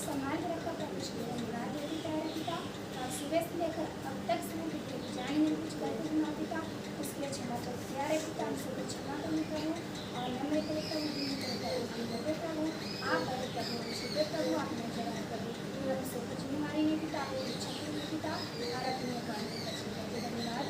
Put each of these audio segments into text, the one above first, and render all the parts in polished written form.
समाज रखा प्रकृति मुराद पिता पिता सुबह से लेकर अब तक समय जाने कुछ गलती बना पिता उसके लिए क्षमा कर प्यारे पिता हमसे कुछ क्षमा करने करूँ और नम्र करता हूँ आप प्रभु शुद्ध प्रभु आपने जरा प्रभु हमसे कुछ बीमारी नहीं पिता छत्र पिता और अपने धन्यवाद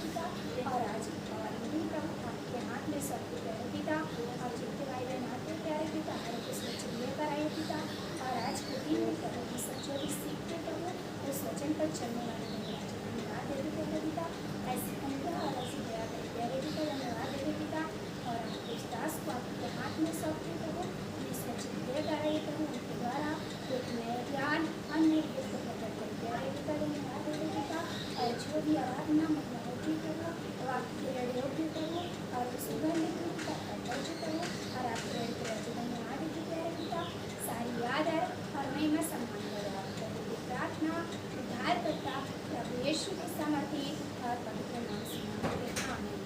पिता और आज और प्रभु आपके हाथ में सब प्यारे पिता और जितने भाई बहन आते प्यारे पिता हर कुछ वचन लेकर आए पिता और आज के दिन में प्रभु की सच्चों की सीखते प्रभु उस वचन पर चलने वाले धन्यवाद देते प्यारे पिता ऐसी अनुग्रह और ऐसी दया करें प्यारे पिता धन्यवाद देते पिता और आपके इस दास को आपके हाथ में सौंपते प्रभु इस वचन लेकर आए प्रभु उनके द्वारा एक नया ज्ञान अन्य युक्त प्रकट करें प्यारे पिता धन्यवाद देते पिता और जो भी आराधना मतलब होती प्रभु वो आपके रेडियो भी करो और सुगंध करो और आपके रेडियो धन्यवाद देते प्यारे पिता सारी याद है और महिमा सम्मान करो आपको प्रार्थना उद्धार करता प्रभु यीशु के सामर्थ्य और पवित्र नाम से मांगते आमीन।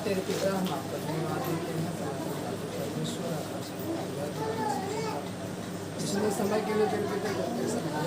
तेरे पिता हम आपका धन्यवाद देते हैं परमेश्वर इसने समय के लिए तेरे पिता करते समय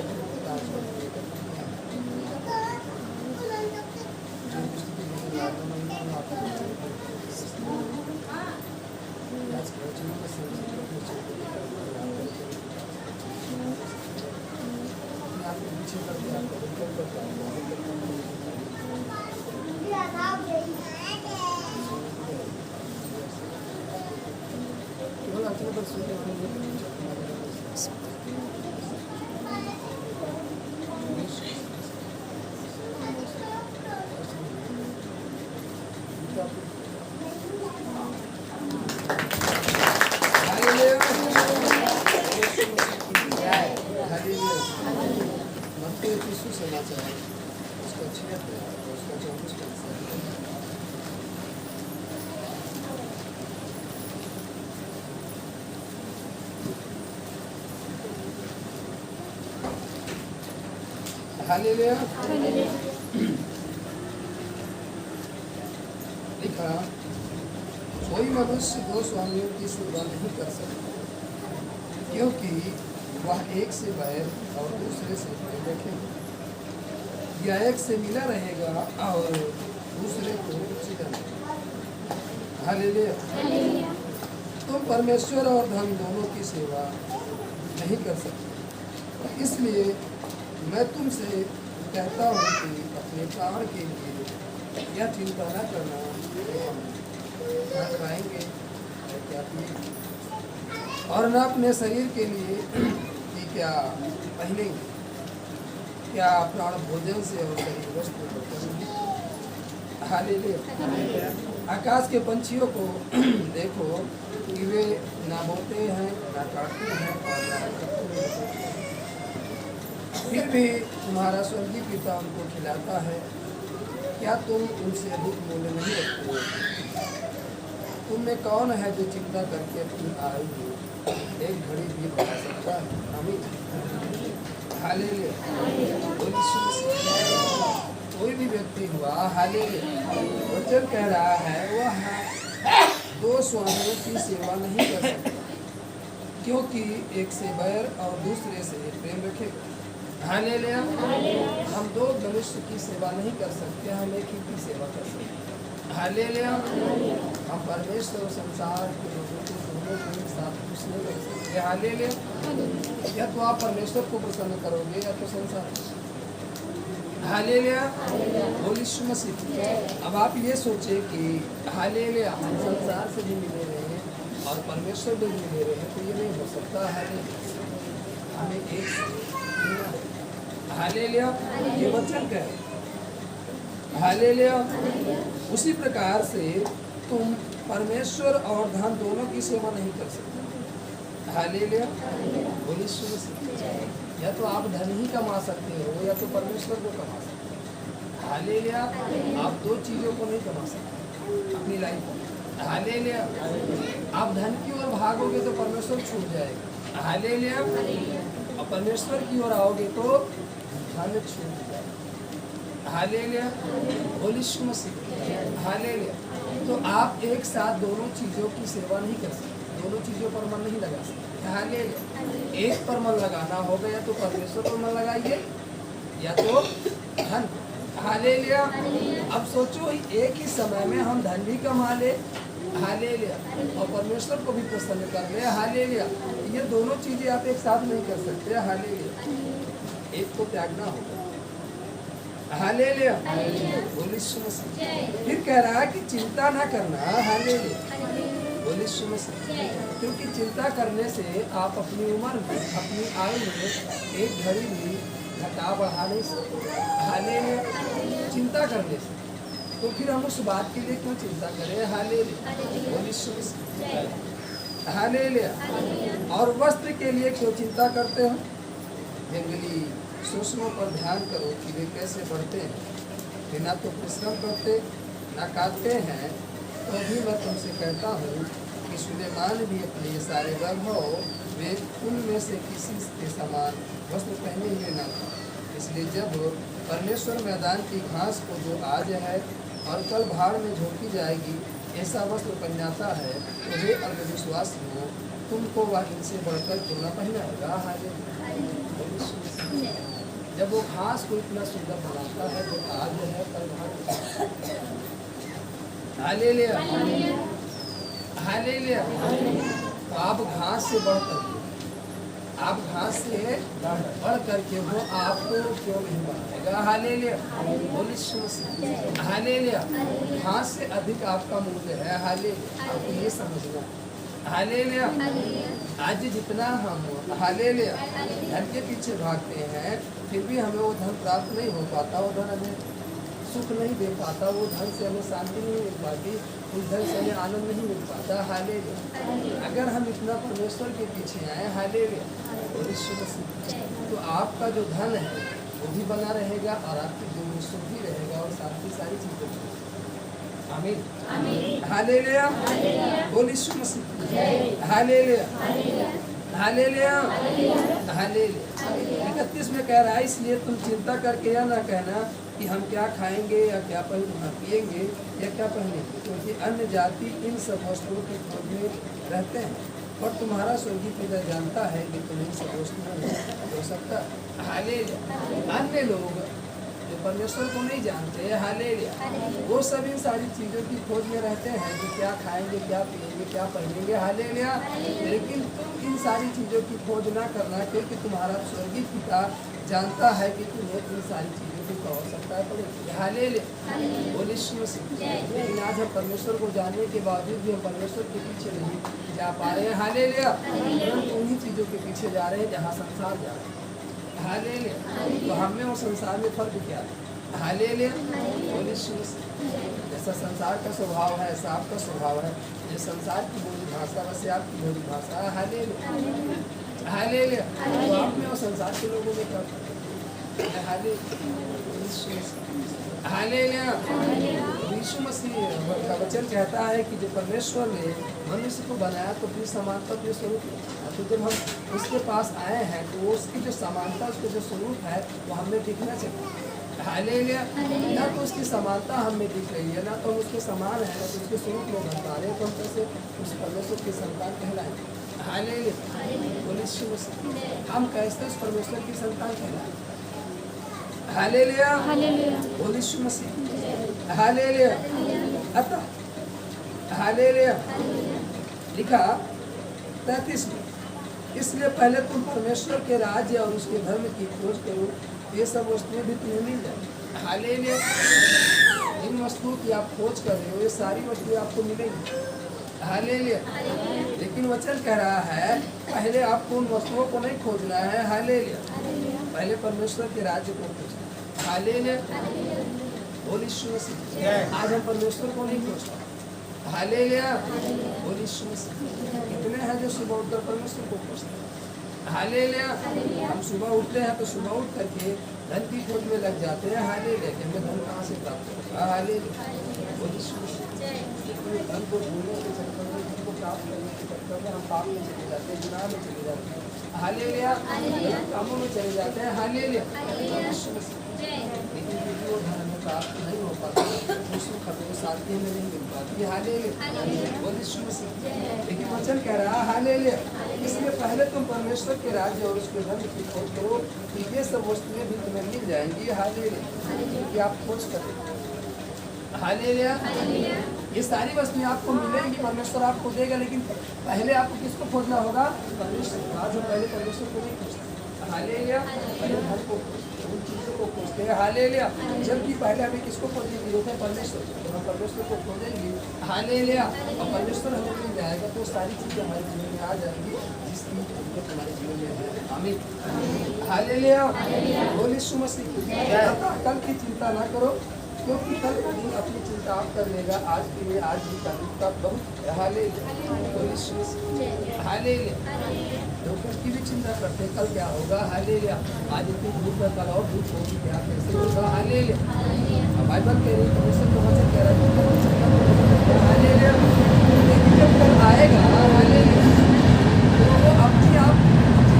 लिखा कोई मनुष्य दो स्वामियों की सेवा नहीं कर सकता क्योंकि वह एक से बैर और दूसरे से प्रेम रखेगा या एक से मिला रहेगा और दूसरे को चिढ़ाएगा। हालेलुया। तुम परमेश्वर और धन दोनों की सेवा नहीं कर सकते इसलिए मैं तुमसे कहता हूँ कि अपने प्राण के लिए यह चिंता न करना क्या खाएंगे और क्या पिएंगे और न अपने शरीर के लिए कि क्या पहनेंगे क्या प्राण भोजन से और शरीर वस्त्र करेंगे। हालेलुया। आकाश के पंछियों को देखो कि वे ना बोते हैं ना काटते हैं और ना रखते हैं फिर भी तुम्हारा स्वर्गीय पिता उनको खिलाता है क्या तुम उनसे अधिक मूल्य नहीं रखते हो। तुम में कौन है जो चिंता करके अपनी आयु को एक घड़ी भी बढ़ा सकता है। आमीन। हालेलुया। कोई भी व्यक्ति हुआ हालेलुया वचन कह रहा है वह दो स्वामियों की सेवा नहीं कर सकता क्योंकि एक से बैर और दूसरे से प्रेम रखेगा। हालेलुया। हम दो मनुष्य की सेवा नहीं कर सकते हम एक ही की सेवा कर सकते। हालेलुया। हम परमेश्वर और संसार के लोगों को दोनों को एक साथ खुश नहीं कर सकते। हालेलुया। या तो आप परमेश्वर को प्रसन्न करोगे या तो संसार। हालेलुया। बोल यीशु मसीह। अब आप ये सोचे कि हालेलुया हम संसार से भी मिले रहे हैं और परमेश्वर भी मिले रहे हैं तो ये नहीं हो सकता। हालेलुया। हमें एक हालेलुया ये वचन कहे। हालेलुया। उसी प्रकार से तुम परमेश्वर और धन दोनों की सेवा नहीं कर सकते। हालेलुया। बोलिए या तो आप धन ही कमा सकते हो या तो परमेश्वर को कमा सकते हो। हालेलुया। आप दो चीजों को नहीं कमा सकते अपनी लाइफ में। हालेलुया। आप धन की ओर भागोगे तो परमेश्वर छूट जाएगा। हालेलुया। और परमेश्वर की ओर आओगे तो धन छूट जाएगा। हालेलुया। बोलिए यीशु मसीह। हालेलुया। तो आप एक साथ दोनों चीजों की सेवा नहीं कर सकते दोनों चीजों पर मन नहीं लगा सकते। हालेलुया। एक पर मन लगाना होगा या तो परमेश्वर पर मन लगाइए या तो धन। हालेलुया। अब सोचो एक ही समय में हम धन भी कमा ले हालेलुया और परमेश्वर को भी प्रसन्न कर ले। हालेलुया। ये दोनों चीजें आप एक साथ नहीं कर सकते। हालेलुया। एक को त्यागना होगा। हालेलुया। बोलिए यीशु मसीह। फिर कह रहा है कि चिंता ना करना। हालेलुया। बोलिए यीशु मसीह। क्योंकि चिंता करने से आप अपनी उम्र में अपनी आयु में एक घड़ी भी घटा बढ़ा नहीं सकते। हालेलुया। चिंता करने से तो फिर हम उस बात के लिए क्यों चिंता करें। हालेलुया। बोलिए यीशु मसीह। हालेलुया। और वस्त्र के लिए क्यों चिंता करते हो। जंगली सूक्ष्मों पर ध्यान करो कि वे कैसे बढ़ते हैं वे ना तो परिश्रम करते ना काटते हैं तो भी मैं तुमसे कहता हूँ कि सुलेमान भी अपने ये सारे वैभव वे उनमें से किसी के समान वस्त्र पहने हुए न था। इसलिए जब परमेश्वर मैदान की घास को जो आज है और कल भाड़ में झोंकी जाएगी ऐसा वस्त्र पहन जाता है तो हे अल्पविश्वास हो, तुमको वह इनसे बढ़कर क्यों न पहनाएगा। हालेलुया। जब वो घास को इतना सुंदर बनाता है तो आज है कल घास। हालेलुया। हालेलुया। तो आप घास से बढ़कर आप घास से बढ़ करके वो आपको क्यों नहीं बनाएगा। हालेलुया। हालेलुया। घास से अधिक आपका मूल्य है। हालेलुया। आपको ये समझना। हालेलुया। आज जितना हम हालेलुया धन के पीछे भागते हैं फिर भी हमें वो धन प्राप्त नहीं हो पाता, वो धन हमें सुख नहीं दे पाता, वो धन से हमें शांति नहीं मिल पाती, उस धन से हमें आनंद नहीं मिल पाता। हालेलुया। अगर हम इतना परमेश्वर के पीछे आए हालेलुया तो आपका जो धन है वो भी बना रहेगा और आपकी जो सुख भी रहेगा और साथ सारी चीजें। आमीन। हालेलुया। बोल यीशु मसीह। हालेलुया। हालेलुया। हालेलुया। 31 में कह रहा है इसलिए तुम चिंता करके यह ना कहना कि हम क्या खाएंगे या क्या पिएंगे या क्या पहनेंगे, क्योंकि अन्य जाति इन सब वस्तुओं की खोज में रहते हैं, और तुम्हारा स्वर्गीय पिता जानता है कि तुम्हें सब वस्तुओं में हो सकता। हालेलुया। अन्य लोग जो परमेश्वर को नहीं जानते हालेलुया वो सब इन सारी चीज़ों की खोज में रहते हैं कि क्या खाएंगे, क्या पिएंगे, क्या पहनेंगे। हालेलुया। लेकिन तुम इन सारी चीज़ों की खोज ना करना, क्योंकि तुम्हारा स्वर्गीय पिता जानता है कि तुम्हें इन सारी चीज़ों की आवश्यकता पड़ेगी। हालेलुया। बोलिए यीशु मसीह। लेकिन आज हम परमेश्वर को जानने के बावजूद भी हम परमेश्वर के पीछे नहीं जा पा रहे हैं। हालेलुया। हम उन्हीं चीज़ों के पीछे जा रहे हैं जहाँ संसार जा रहा है। हालेलुया। तो हमें और संसार में फर्क क्या है। हालेलुया। बोलिए यीशु मसीह। जैसा संसार का स्वभाव है ऐसा आपका स्वभाव है, जो संसार की बोली भाषा वैसे आपकी बोली भाषा है। हालेलुया। हालेलुया। तो आप में और संसार के लोगों में क्या फर्क है। हालेलुया। यीशु मसीह का वचन कहता है कि जो परमेश्वर ने मनुष्य को बनाया तो अपनी समानता अपने स्वरूप में, तो जब हम उसके पास आए हैं तो उसकी जो समानता उसका जो स्वरूप है वो हमें दिखना चाहिए। हालेलुया। ना तो उसकी समानता हमें दिख रही है, ना तो हम उसके समान है, ना तो उसके स्वरूप में बन पा रहे हैं, तो हम कैसे उस परमेश्वर की संतान कहलाएंगे। हालेलुया। बोलिए यीशु मसीह। हम कैसे उस परमेश्वर की संतान कहलाएंगे। हालेलुया। बोलिए यीशु मसीह। हालेलुया। अतः हालेलुया लिखा 33 में, इसलिए पहले तुम परमेश्वर के राज्य और उसके धर्म की खोज करो, ये सब वस्तुएं भी तुम्हें मिल जाए। हालेलुया। इन वस्तुओं की आप खोज कर रहे हो, ये सारी वस्तुएं आपको मिलेंगी। हालेलुया। लेकिन वचन कह रहा है पहले आपको उन वस्तुओं को नहीं खोजना है। हालेलुया। पहले परमेश्वर के राज्य को खोजना। हालेलुया। बोलिए यीशु मसीह। आज हम परमेश्वर को नहीं खोजते। हालेलुया। बोलिए यीशु मसीह। कितने हैं जो सुबह उठकर परमेश्वर को खोजते हैं। हालेलुया। हम सुबह उठते हैं तो सुबह उठ करके धन की खोज में लग जाते हैं। हालेलुया। कि हमें धन कहाँ से प्राप्त होगा। हालेलुया। बोलिए यीशु मसीह। धन को ढूंढने के चक्कर में, धन को प्राप्त करने के चक्कर में हम पाप में चले जाते हैं, गुनाह में चले जाते हैं। हालेलुया। कामों में चले जाते हैं। हालेलुया। लेकिन क्योंकि वो धन हमें प्राप्त नहीं हो पाता, उसको खतरे शांति में नहीं मिल पाती। हालेलुया। बोलिए यीशु मसीह। लेकिन वचन कह रहा है हालेलुया, इसलिए पहले तुम परमेश्वर के राज्य और उसके धर्म की खोज करो, कि ये सब वस्तुएं भी तुम्हें मिल जाएंगी। हालेलुया। कि आप खोज करें। हालेलुया। ये सारी वस्तुएं आपको मिलेंगी, परमेश्वर आपको देगा, लेकिन पहले आपको किसको खोजना होगा। परमेश्वर। आज हम पहले परमेश्वर को नहीं खोजते। हालेलुया। पहले धन को, उन चीज़ों को खोजते हैं। हालेलुया। जबकि पहले हमें किसको खोजने की जरूरत है। परमेश्वर। तो हम परमेश्वर को खोजेंगे। हालेलुया। और परमेश्वर हमें मिल जाएगा तो सारी चीज़ें हमारे जीवन में आ जाएंगी जिसकी जरूरत हमारे जीवन में है। आमीन। हालेलुया। बोलिए यीशु मसीह। कल की चिंता ना करो, क्योंकि कल का दिन अपनी चिंता आप कर लेगा। आज के लिए आज भी का दुख का बहुत। हालेलुया। हालेलुया। लोग उसकी भी चिंता करते हैं कल क्या होगा। हालेलुया। आज इतनी धूप है, कल और धूप होगी, क्या कैसे होगा। हालेलुया। बाइबल कह रही है, तो वचन कह रहा है। हालेलुया। लेकिन जब कल आएगा हालेलुया तो वो अपनी आप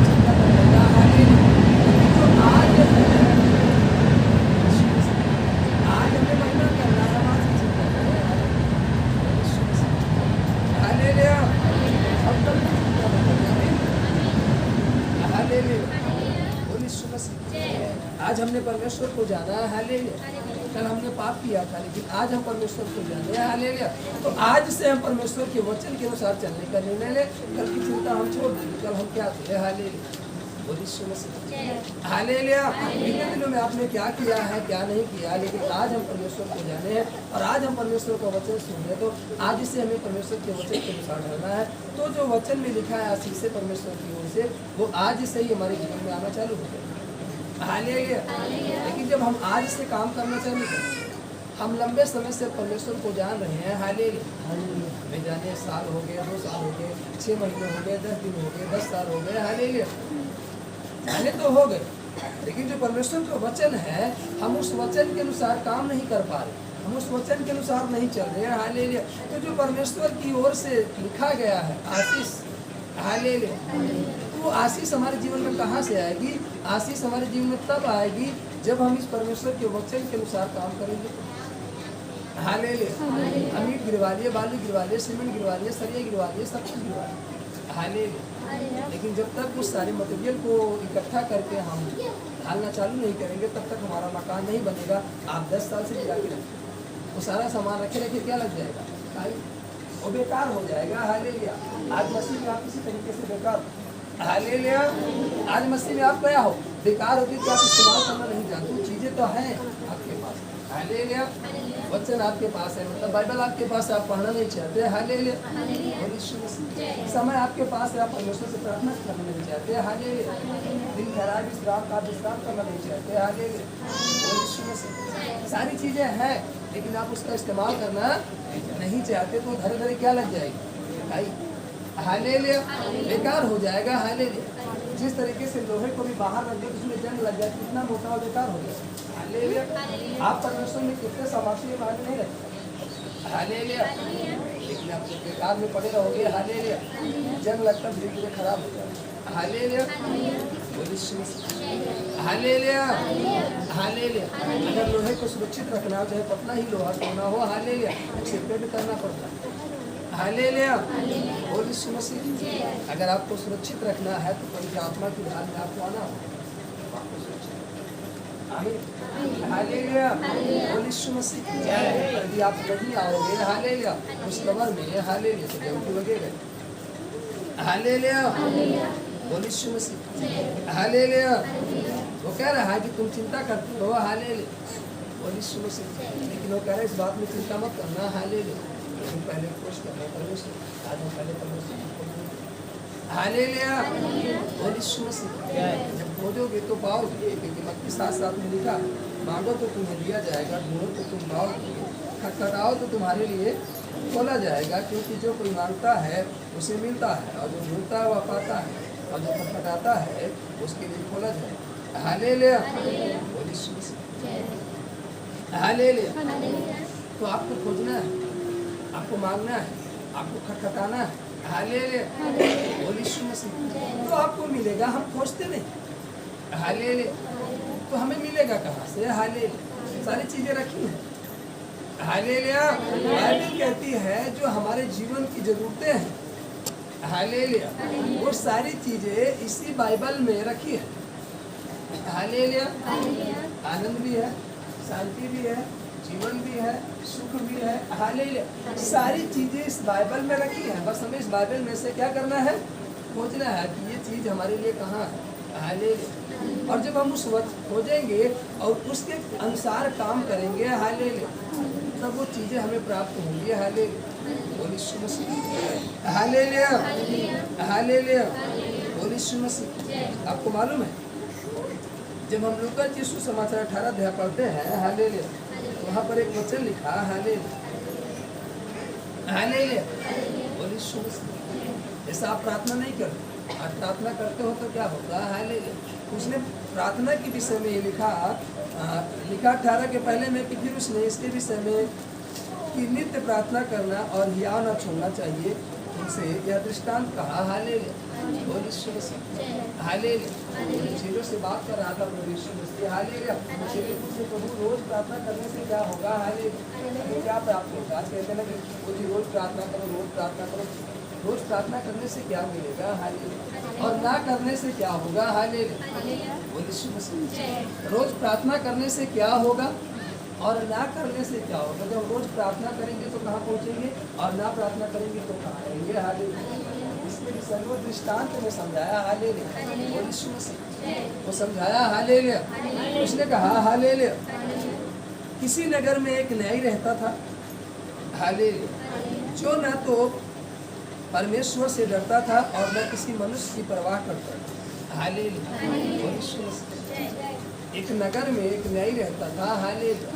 चिंता कर लेगा। हालेलुया। तो आज हमें महीना करना है, आज की चिंता करें। हालेलुया। अब तक चिंता मत करिए। हालेलुया। बोलिए यीशु मसीह। आज हमने परमेश्वर को जाना है। हालेलुया। कल हमने पाप किया था, लेकिन आज हम परमेश्वर को जाने हैं। हालेलुया। तो आज से हम परमेश्वर के वचन के अनुसार चलने का निर्णय ले। कल की चिंता हम छोड़ देंगे। कल हम क्या थे? हालेलुया। बोलिए यीशु मसीह। हालेलुया। बीते दिनों में आपने क्या किया है, क्या नहीं किया, लेकिन आज हम परमेश्वर को जाने हैं और आज हम परमेश्वर का वचन सुन रहे। तो आज से हमें परमेश्वर के वचन के अनुसार ढलना है। तो जो वचन में लिखा है आशीष से परमेश्वर की ओर से, वो आज से ही हमारे जीवन में आना चालू हो जाएगा। हालेलुया। लेकिन जब हम आज से काम करना चालू करें, हम लंबे समय से परमेश्वर को जान रहे हैं। हालेलुया। हमें जाने साल हो गए, 2 साल हो गए, 6 महीने हो गए, 10 दिन हो गए, 10 साल हो गए। हालेलुया। जाने तो हो गए, लेकिन जो परमेश्वर का वचन है, हम उस वचन के अनुसार काम नहीं कर पा रहे, हम उस वचन के अनुसार नहीं चल रहे हैं। हालेलुया। तो जो परमेश्वर की ओर से लिखा गया है आशीष, हालेलुया, तो वो आशीष हमारे जीवन में कहाँ से आएगी? आशीष हमारे जीवन में तब आएगी जब हम इस परमेश्वर के वचन के अनुसार काम करेंगे। हालेलुया। अमीर गिरवा लिए, बालू गिरवा लिए, सीमेंट गिरवा लिए, सरिया गिरवा लिए, सब कुछ गिरवा लिए। हालेलुया। लेकिन जब तक उस सारे मटेरियल को इकट्ठा करके हम ढालना चालू नहीं करेंगे, तब तक हमारा मकान नहीं बनेगा। आप 10 साल से गिरा के रखें, वो सारा सामान रखे रखे क्या लग जाएगा? वो बेकार हो जाएगा। हालेलुया। आज मसीह में आप किसी तरीके से बेकार, हालेलुया, आज मसीह में आप क्या हो? बेकार होती तो आप इस्तेमाल करना नहीं जानते। चीज़ें तो हैं आपके पास। हालेलुया। वचन आपके पास है, मतलब बाइबल आपके पास है, आप पढ़ना नहीं चाहते। हालेलुया। समय आपके पास है, आप परमेश्वर से प्रार्थना करना नहीं चाहते। हालेलुया। दिन ठहरा विश्राम का विश्राम करना नहीं चाहते। हालेलुया। सारी चीज़ें हैं, लेकिन आप उसका इस्तेमाल करना नहीं चाहते, तो धीरे धीरे क्या लग जाएगी भाई? हालेलुया। बेकार हो जाएगा। हालेलुया। जिस तरीके से लोहे को भी बाहर रख दो, उसमें जंग लग जाए, कितना मोटा और बेकार हो जाए। हालेलुया। आप परमेश्वर में कितने सामर्थ्य बाहर नहीं रखते। हालेलुया। लेकिन आप जब बेकार में पड़े रहोगे, हालेलुया, जंग लगता धीरे धीरे खराब हो जाएगा। हालेलुया। हालेलुया। हालेलुया। अगर लोहे को सुरक्षित रखना हो, चाहे पतला ही लोहा क्यों ना हो, हालेलुया, उसे पेंट करना पड़ता है। हालेलुया। बोल यीशु मसीह। अगर आपको सुरक्षित रखना है तो पवित्र आत्मा की ढाल में आपको आना होगा। हालेलुया। बोल यीशु मसीह। यदि आप नहीं आओगे, हालेलुया, उस कब्र में, हालेलुया, तो बेवकूफ लगेगा। हालेलुया। बोल यीशु मसीह। हालेलुया। वो कह रहा है कि तुम चिंता करते हो। हालेलुया। बोल यीशु मसीह। लेकिन वो कह रहा है इस बात में चिंता मत करना। हालेलुया। लेकिन पहले कोशिश करना परमेश्वर। आज हम पहले परमेश्वर। हालेलुया। बोल यीशु मसीह। जब खोजोगे तो पाओगे, क्योंकि मत्ती 7:7 में लिखा, मांगो तो तुम्हें दिया जाएगा, ढूंढो तो तुम पाओगे, खटखटाओ तो तुम्हारे लिए खोला जाएगा। क्योंकि जो कोई मांगता है उसे मिलता है, और जो ढूंढता है वह पाता है, और जो खटखटाता है उसके लिए खोला जाएगा। हालेलुया। बोल यीशु मसीह। हालेलुया। तो आपको खोजना है, आपको मांगना है, आपको खटखटाना है। हालेलुया। बोल यीशु मसीह। तो आपको मिलेगा। हम खोजते नहीं। हालेलुया। तो हमें मिलेगा कहाँ से? हालेलुया। सारी चीजें रखी हैं। हालेलुया। बाइबल कहती है जो हमारे जीवन की जरूरतें हैं, हालेलुया, वो सारी चीजें इसी बाइबल में रखी है। हालेलुया। आनंद भी है, शांति भी है, जीवन भी है, सुख भी है। हालेलुया। सारी चीजें इस बाइबल में रखी हैं। बस हमें इस बाइबल में से क्या करना है? खोजना है कि ये चीज हमारे लिए कहाँ है। हालेलुया। और जब हम उस वक्त खोजेंगे और उसके अनुसार काम करेंगे, हालेलुया, तब वो चीजें हमें प्राप्त होंगी। हालेलुया। बोल यीशु मसीह। हालेलुया। हालेलुया। बोल यीशु मसीह। आपको मालूम है, जब हम लूका यीशु समाचार 18 अध्याय पढ़ते हैं, हालेलुया, वहाँ पर एक वचन लिखा, हालेलुया, हालेलुया, बोल यीशु मसीह। ऐसा आप प्रार्थना नहीं करते। आज प्रार्थना करते हो तो क्या होगा? हालेलुया। उसने प्रार्थना के विषय में ये लिखा 18 के पहले में कि फिर उसने इसके विषय में कि नित्य प्रार्थना करना और हियाव न छोड़ना चाहिए, उनसे यह दृष्टांत कहा। हालेलुया। बोल यीशु मसीह। हालेलुया। चेलों से बात कर रहा था प्रभु यीशु मसीह। हालेलुया। चेले पूछे प्रभु रोज प्रार्थना करने से क्या होगा? हालेलुया। हमें क्या प्राप्त होगा? आज कहते हैं ना कि रोज प्रार्थना करो, रोज प्रार्थना करो। रोज प्रार्थना करने से क्या मिलेगा, हालेलुया, और ना करने से क्या होगा, हालेलुया। बोलिए यीशु मसीह। रोज प्रार्थना करने से क्या होगा और ना करने से क्या होगा। जब रोज प्रार्थना करेंगे तो कहाँ पहुँचेंगे, और ना प्रार्थना करेंगे तो कहाँ आएंगे, हालेलुया। इसलिए सर्व दृष्टांत में समझाया, हालेलुया। बोलिए यीशु मसीह। वो समझाया, हालेलुया। उसने कहा, हालेलुया, किसी नगर में एक न्यायी रहता था, हालेलुया, जो न तो परमेश्वर से डरता था और न किसी मनुष्य की परवाह करता था, हालेलुया। एक नगर में एक न्यायी रहता था, हालेलुया,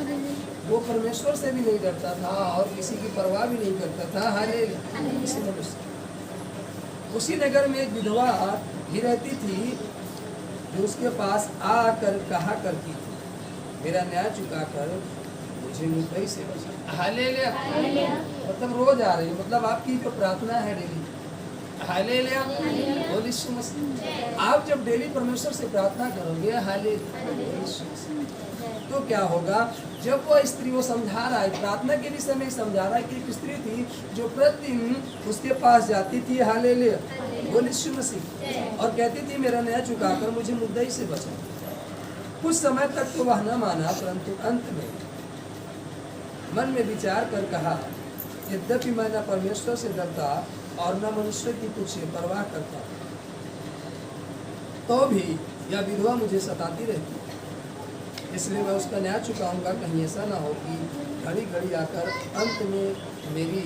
वो परमेश्वर से भी नहीं डरता था और किसी की परवाह भी नहीं करता था, हालेलुया, किसी मनुष्य। उसी नगर में एक विधवा भी रहती थी, जो उसके पास आकर कहा करती थी, मेरा न्याय चुका कर मुझे मुद्दई से बचा, हालेलुया। मतलब रोज आ रही, मतलब आपकी तो प्रार्थना है डेली, हालेलुया। बोलिए यीशु मसीह। आप जब डेली परमेश्वर से प्रार्थना करोगे, हालेलुया, तो क्या होगा, जब वो स्त्री, वो समझा रहा है, प्रार्थना के विषय में समझा रहा है कि एक स्त्री थी जो प्रतिदिन उसके पास जाती थी, हालेलुया, बोलिए यीशु मसीह, और कहती थी मेरा न्याय चुका कर मुझे मुद्दई से बचा। कुछ समय तक तो वह न माना, परंतु अंत में मन में विचार कर कहा, यद्यपि मैं न परमेश्वर से डरता और न मनुष्य की कुछ परवाह करता, तो भी यह विधवा मुझे सताती रहती, इसलिए मैं उसका न्याय चुकाऊंगा। कहीं ऐसा ना हो कि घड़ी घड़ी आकर अंत में मेरी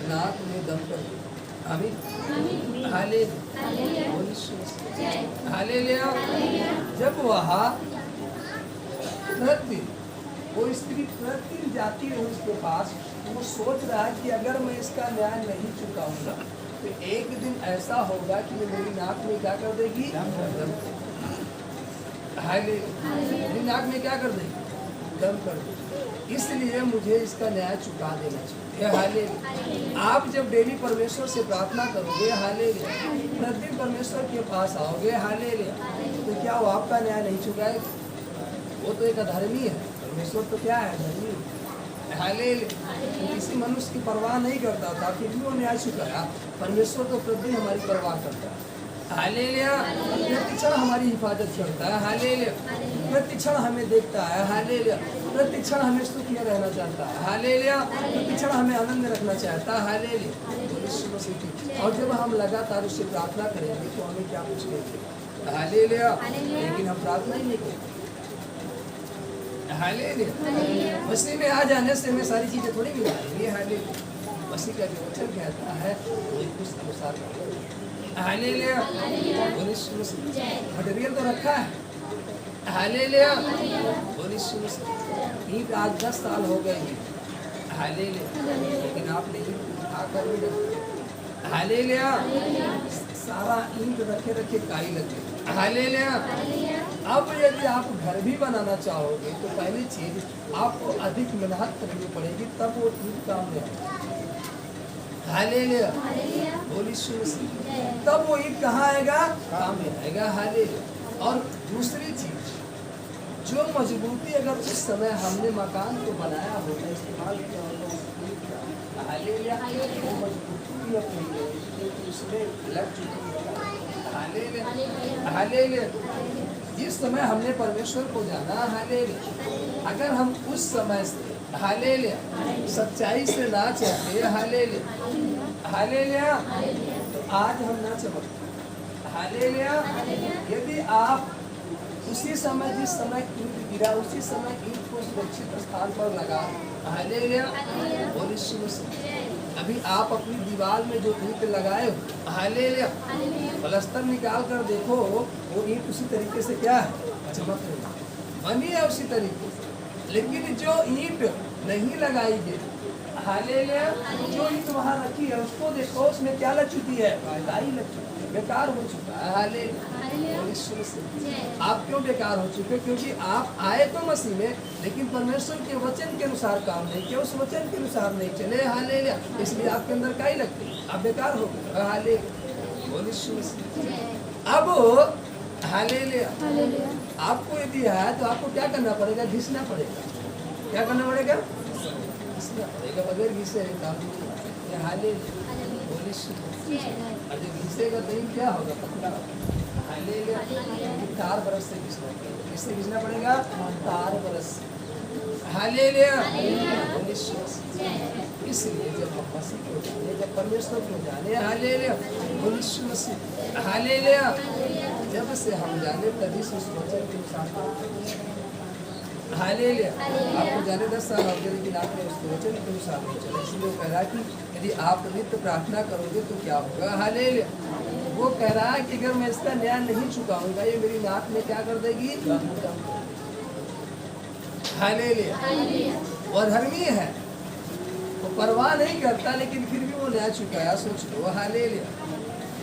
नाक में दम कर दे। आमीन, हालेलुया। जब वह प्रतिदिन, वो स्त्री प्रतिदिन जाती रही उसके पास, वो सोच रहा है कि अगर मैं इसका न्याय नहीं चुकाऊंगा तो एक दिन ऐसा होगा कि मेरी नाक में क्या कर देगी, मेरी नाक में क्या कर देगी, दम कर देगी। इसलिए मुझे इसका न्याय चुका देना चाहिए, हालेलुया। आप जब डेली परमेश्वर से प्रार्थना करोगे, हालेलुया, प्रतिदिन परमेश्वर के पास आओगे, हालेलुया, तो क्या वो आपका न्याय नहीं चुकाएगा? वो तो एक अधर्मी है, परमेश्वर तो क्या है, धर्मी, हालेलुया। तो किसी मनुष्य की परवाह नहीं करता था, फिर भी वो न्याय चुकाया। परमेश्वर तो प्रतिदिन हमारी परवाह करता है, हालेलुया, प्रति क्षण हमारी हिफाजत करता है, हालेलुया, प्रति क्षण हमें देखता है, हालेलुया, प्रति क्षण हमें सुखी रहना चाहता है, हालेलुया, प्रति क्षण हमें आनंद में रखना चाहता है, हालेलुया। और जब हम लगातार उससे प्रार्थना करेंगे तो हमें क्या कुछ नहीं, हालेलुया, लेकिन हम प्रार्थना ही नहीं करेंगे, हालेलुया। मसीह में आ जाने से हमें सारी चीजें थोड़ी मिल जाएंगी, हालेलुया। मसीह का जो वचन कहता है वो कुछ अनुसार, हालेलुया, मटेरियल तो रखा है, हालेलुया, ईंट आज 10 साल हो गए, हालेलुया, लेकिन आपने ईंट उठाकर नहीं रखा, हालेलुया, सारा ईंट रखे रखे काई लगे, हालेलुया। अब यदि आप घर भी बनाना चाहोगे तो पहली चीज आपको अधिक मेहनत करनी पड़ेगी, तब वो ईंट काम में आएगा, हालेलुया, बोलिए यीशु मसीह। तब वो ईंट कहाँ आएगा, काम में आएगा, हालेलुया। और दूसरी चीज, जो मजबूती अगर उस समय हमने मकान को बनाया होगा, इस्तेमाल किया होगा, हालेलुया, वो मजबूती भी अपनी उसमें लग चुकी है, हालेलुया, हालेलुया। जिस समय हमने परमेश्वर को जाना, हालेलुया, अगर हम उस समय से, हालेलुया, सच्चाई से ना चलते, हालेलुया, हालेलुया, तो आज हम ना चमकते, हालेलुया। यदि आप उसी समय, जिस समय ईंट गिरा, उसी समय ईंट को सुरक्षित स्थान पर लगा, हालेलुया, बोलिए यीशु मसीह। अभी आप अपनी दीवार में जो ईंट लगाए हो, हालेलुया, प्लास्टर निकाल कर देखो, वो ईंट उसी तरीके से क्या है, चमक रही है, बनी है उसी तरीके से। लेकिन जो ईंट नहीं लगाई गई, हालेलुया, जो ईंट वहाँ रखी है उसको देखो, उसमें क्या लग चुकी है, काई लग चुकी है, बेकार हो चुका है, हालेलुया। आप क्यों बेकार हो चुके? क्योंकि आप आए तो मसीह में, लेकिन परमेश्वर के वचन के अनुसार काम नहीं किया, उस वचन के अनुसार नहीं चले, हालेलुया, इसलिए आपके अंदर काई लगती है, आप बेकार हो गए, हालेलुया, अब हालेलुया। आपको यदि है तो आपको क्या करना पड़ेगा, घिसना पड़ेगा, क्या करना पड़ेगा, घिसना पड़ेगा, बगैर घिसे काम नहीं, हालेलुया, और जो घिसेगा नहीं क्या होगा, पतला होगा। हालेलुया। तार बरस से घिसना पड़ेगा, किससे घिसना पड़ेगा, तार बरस से। हालेलुया। इसलिए जब हम मसीह को जाने, जब परमेश्वर को जाने, हालेलुया, यीशु मसीह, हालेलुया, जब से हम जाने तभी से उस वचन के अनुसार, हालेलुया। आपको जाने 10 साल हो गए लेकिन आपने उस वचन के अनुसार नहीं चला, इसलिए वो कह रहा है कि यदि आप नित्य प्रार्थना करोगे तो क्या होगा, हालेलुया। वो कह रहा है कि अगर मैं इसका न्याय नहीं चुकाऊंगा ये मेरी नाक में क्या कर देगी, हालेलुया। वो धर्मी है, वो परवाह नहीं करता लेकिन फिर भी वो न्याय चुकाया, सोच लो, हालेलुया।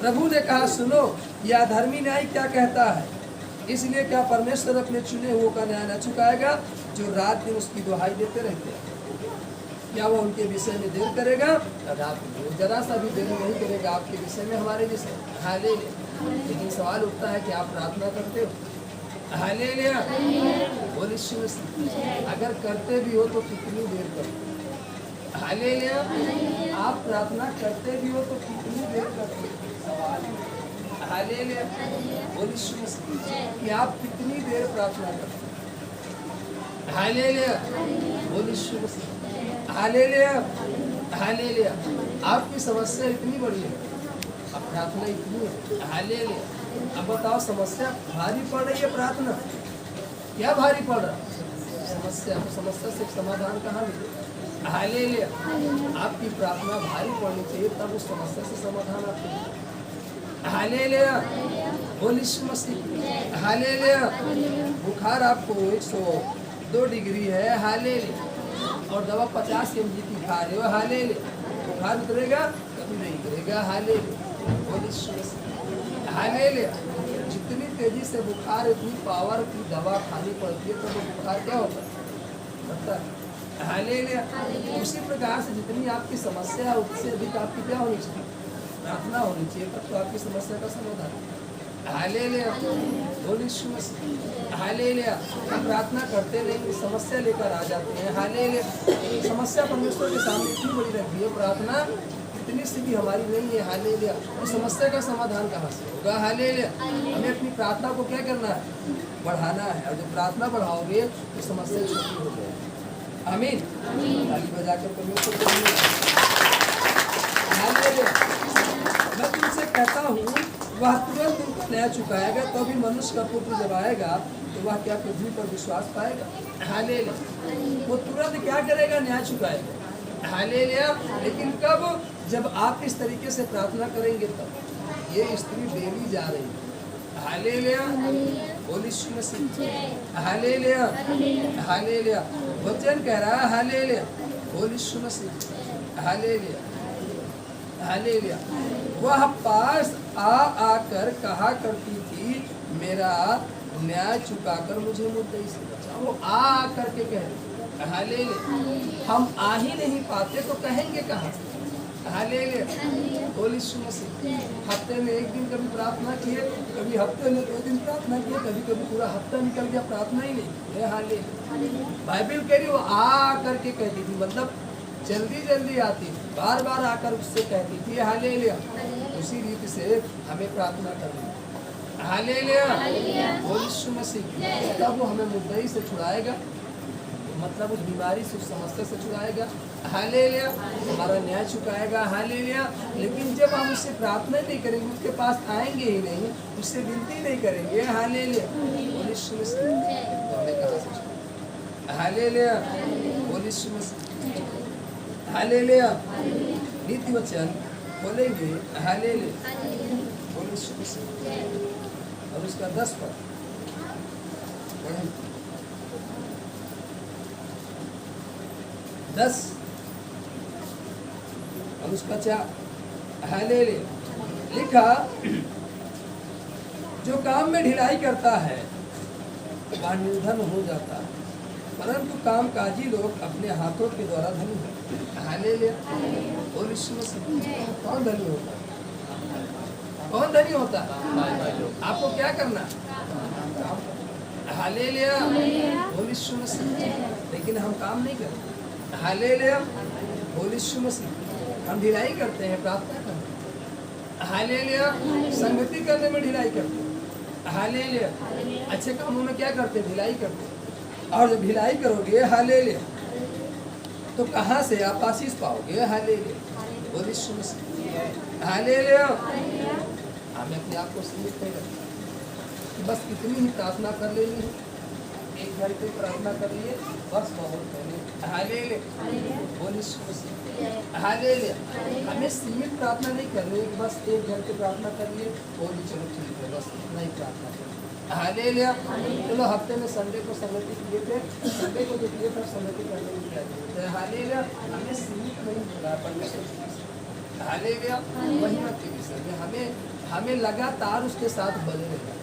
प्रभु ने कहा सुनो यह धर्मी न्याय क्या कहता है, इसलिए क्या परमेश्वर अपने चुने हुओं का न्याय न चुकाएगा जो रात दिन उसकी दुहाई देते रहते हैं। क्या वो उनके विषय में देर करेगा, रात में जरा सा भी देर नहीं करेगा आपके विषय में, हमारे विषय, हालेलुया। लेकिन सवाल उठता है कि आप प्रार्थना करते हो, हालेलुया, बोल यीशु मसीह। अगर करते भी हो तो कितनी देर करते हो, हालेलुया। आप प्रार्थना करते भी हो तो कितनी देर करते हो, सवाल, हालेलुया, बोल यीशु मसीह कि आप कितनी देर प्रार्थना करते हो, हालेलुया, बोल यीशु मसीह, हालेलुया, हालेलुया। आपकी समस्या इतनी बड़ी है, अब प्रार्थना इतनी है, हालेलुया। अब बताओ समस्या भारी पड़ रही है, प्रार्थना क्या भारी पड़ रहा है, समस्या, समस्या से समाधान कहाँ मिलेगा, हालेलुया। आपकी प्रार्थना भारी पड़नी चाहिए तब उस समस्या से समाधान आपको, हालेलुया, बोल यीशु मसीह, हालेलुया। बुखार आपको 102 डिग्री है, हालेलुया, और दवा 50 mg की खा रहे हो, हालेलुया। बुखार उतरेगा कभी नहीं उतरेगा, हालेलुया, बोल यीशु मसीह, हालेलुया। जितनी तेजी से बुखार उतनी पावर की दवा खानी पड़ती है तो वो बुखार क्या होता है, हालेलुया। उसी प्रकार से जितनी आपकी समस्या है उससे अधिक आपकी क्या होनी चाहिए, प्रार्थना होनी चाहिए, तब तो आपकी समस्या का समाधान, हालेलुया, बोल यीशु मसीह, हालेलुया। हम प्रार्थना करते नहीं, समस्या लेकर आ जाते हैं, हालेलुया। समस्या परमेश्वर के सामने इतनी बड़ी रहती है, प्रार्थना इतनी सी भी हमारी नहीं है, हालेलुया। तो समस्या का समाधान कहाँ से होगा, हालेलुया। हमें अपनी प्रार्थना को क्या करना है, बढ़ाना है, और जब प्रार्थना बढ़ाओगे तो समस्या छोटी हो जाएगी, आमीन। ताली बजाकर परमेश्वर को हालेलुया। मैं तुमसे कहता हूँ वह तुरंत उनको न्याय चुकाएगा, तो भी मनुष्य का पुत्र जब आएगा तो वह क्या पृथ्वी पर विश्वास पाएगा, हालेलुया। वो तुरंत क्या करेगा, न्याय चुकाएगा, हालेलुया। लेकिन कब, जब आप इस तरीके से प्रार्थना करेंगे तब। ये स्त्री डेली जा रही है, हालेलुया, बोल यीशु मसीह, हालेलुया, हालेलुया। वचन कह रहा है, हालेलुया, बोल यीशु मसीह, हालेलुया, हालेलुया। वह पास आकर कहा करती थी मेरा न्याय चुकाकर मुझे मुद्दई से बचाओ। वो आ करके कह रही, हालेलुया। हम आ ही नहीं पाते तो कहेंगे कहाँ से, हालेलुया, बोल यीशु मसीह। हफ्ते में एक दिन कभी प्रार्थना किए, कभी हफ्ते में 2 दिन प्रार्थना किए, कभी कभी पूरा हफ्ता निकल गया, प्रार्थना ही नहीं है, हालेलुया। बाइबल कह रही वो आ करके कहती थी, मतलब जल्दी जल्दी आती, बार बार आकर उससे कहती थी, हालेलुया। उसी रीति से हमें प्रार्थना करनी, हालेलुया, बोल यीशु मसीह। तब वो हमें मुद्दई से छुड़ाएगा, मतलब उस बीमारी से, उस समस्या से छुड़ाएगा, हालेलुया। हमारा न्याय चुकाएगा, हालेलुया। लेकिन जब हम उससे प्रार्थना नहीं करेंगे, उसके पास आएंगे ही नहीं, उससे विनती नहीं करेंगे, हालेलुया, बोल यीशु मसीह, तो हमें कहाँ से छुड़ाएगा, हालेलुया, बोल यीशु मसीह, हालेलुया। नीति वचन बोलेंगे, हालेलुया, बोल यीशु मसीह। और उसका 10 पद 10 और उसका 4, हालेलुया। लिखा, जो काम में ढिलाई करता है वह निर्धन हो जाता है, परंतु कामकाजी लोग अपने हाथों के द्वारा धनी होते हैं, हालेलुया, बोल यीशु मसीह। कौन धनी होता है, कौन धनी होता है, आपको क्या करना, हालेलुया, बोल यीशु मसीह। लेकिन हम काम नहीं करते, हालेलुया, बोल यीशु मसीह। हम ढिलाई करते हैं, प्रार्थना करते हैं, हालेलुया। संगति करने में ढिलाई करते, हालेलुया। अच्छे कामों में क्या करते, ढिलाई करते। और जब ढिलाई करोगे हालेलुया तो कहाँ से आप आशीष पाओगे, हालेलुया। बोलिए यीशु मसीह, हालेलुया। हमें अपने आप को सीमित नहीं रखना, बस इतनी ही प्रार्थना कर लेनी है, 1 घंटे प्रार्थना कर लिए बस बहुत पहले, हालेलुया। बोलिए यीशु मसीह, हालेलुया। हमें सीमित प्रार्थना नहीं करनी, बस 1 घंटे प्रार्थना कर लिए, बोलिए चलो ठीक है, बस इतना ही प्रार्थना करें, हालेलुया। चलो हफ्ते में संडे को संगति किए थे, संडे को जो किए थे संगति करने में क्या जरूरत है, हालेलुया। हमें सीमित नहीं होना परमेश्वर, हालेलुया। महिमा के विषय में हमें लगातार उसके साथ बने रहना।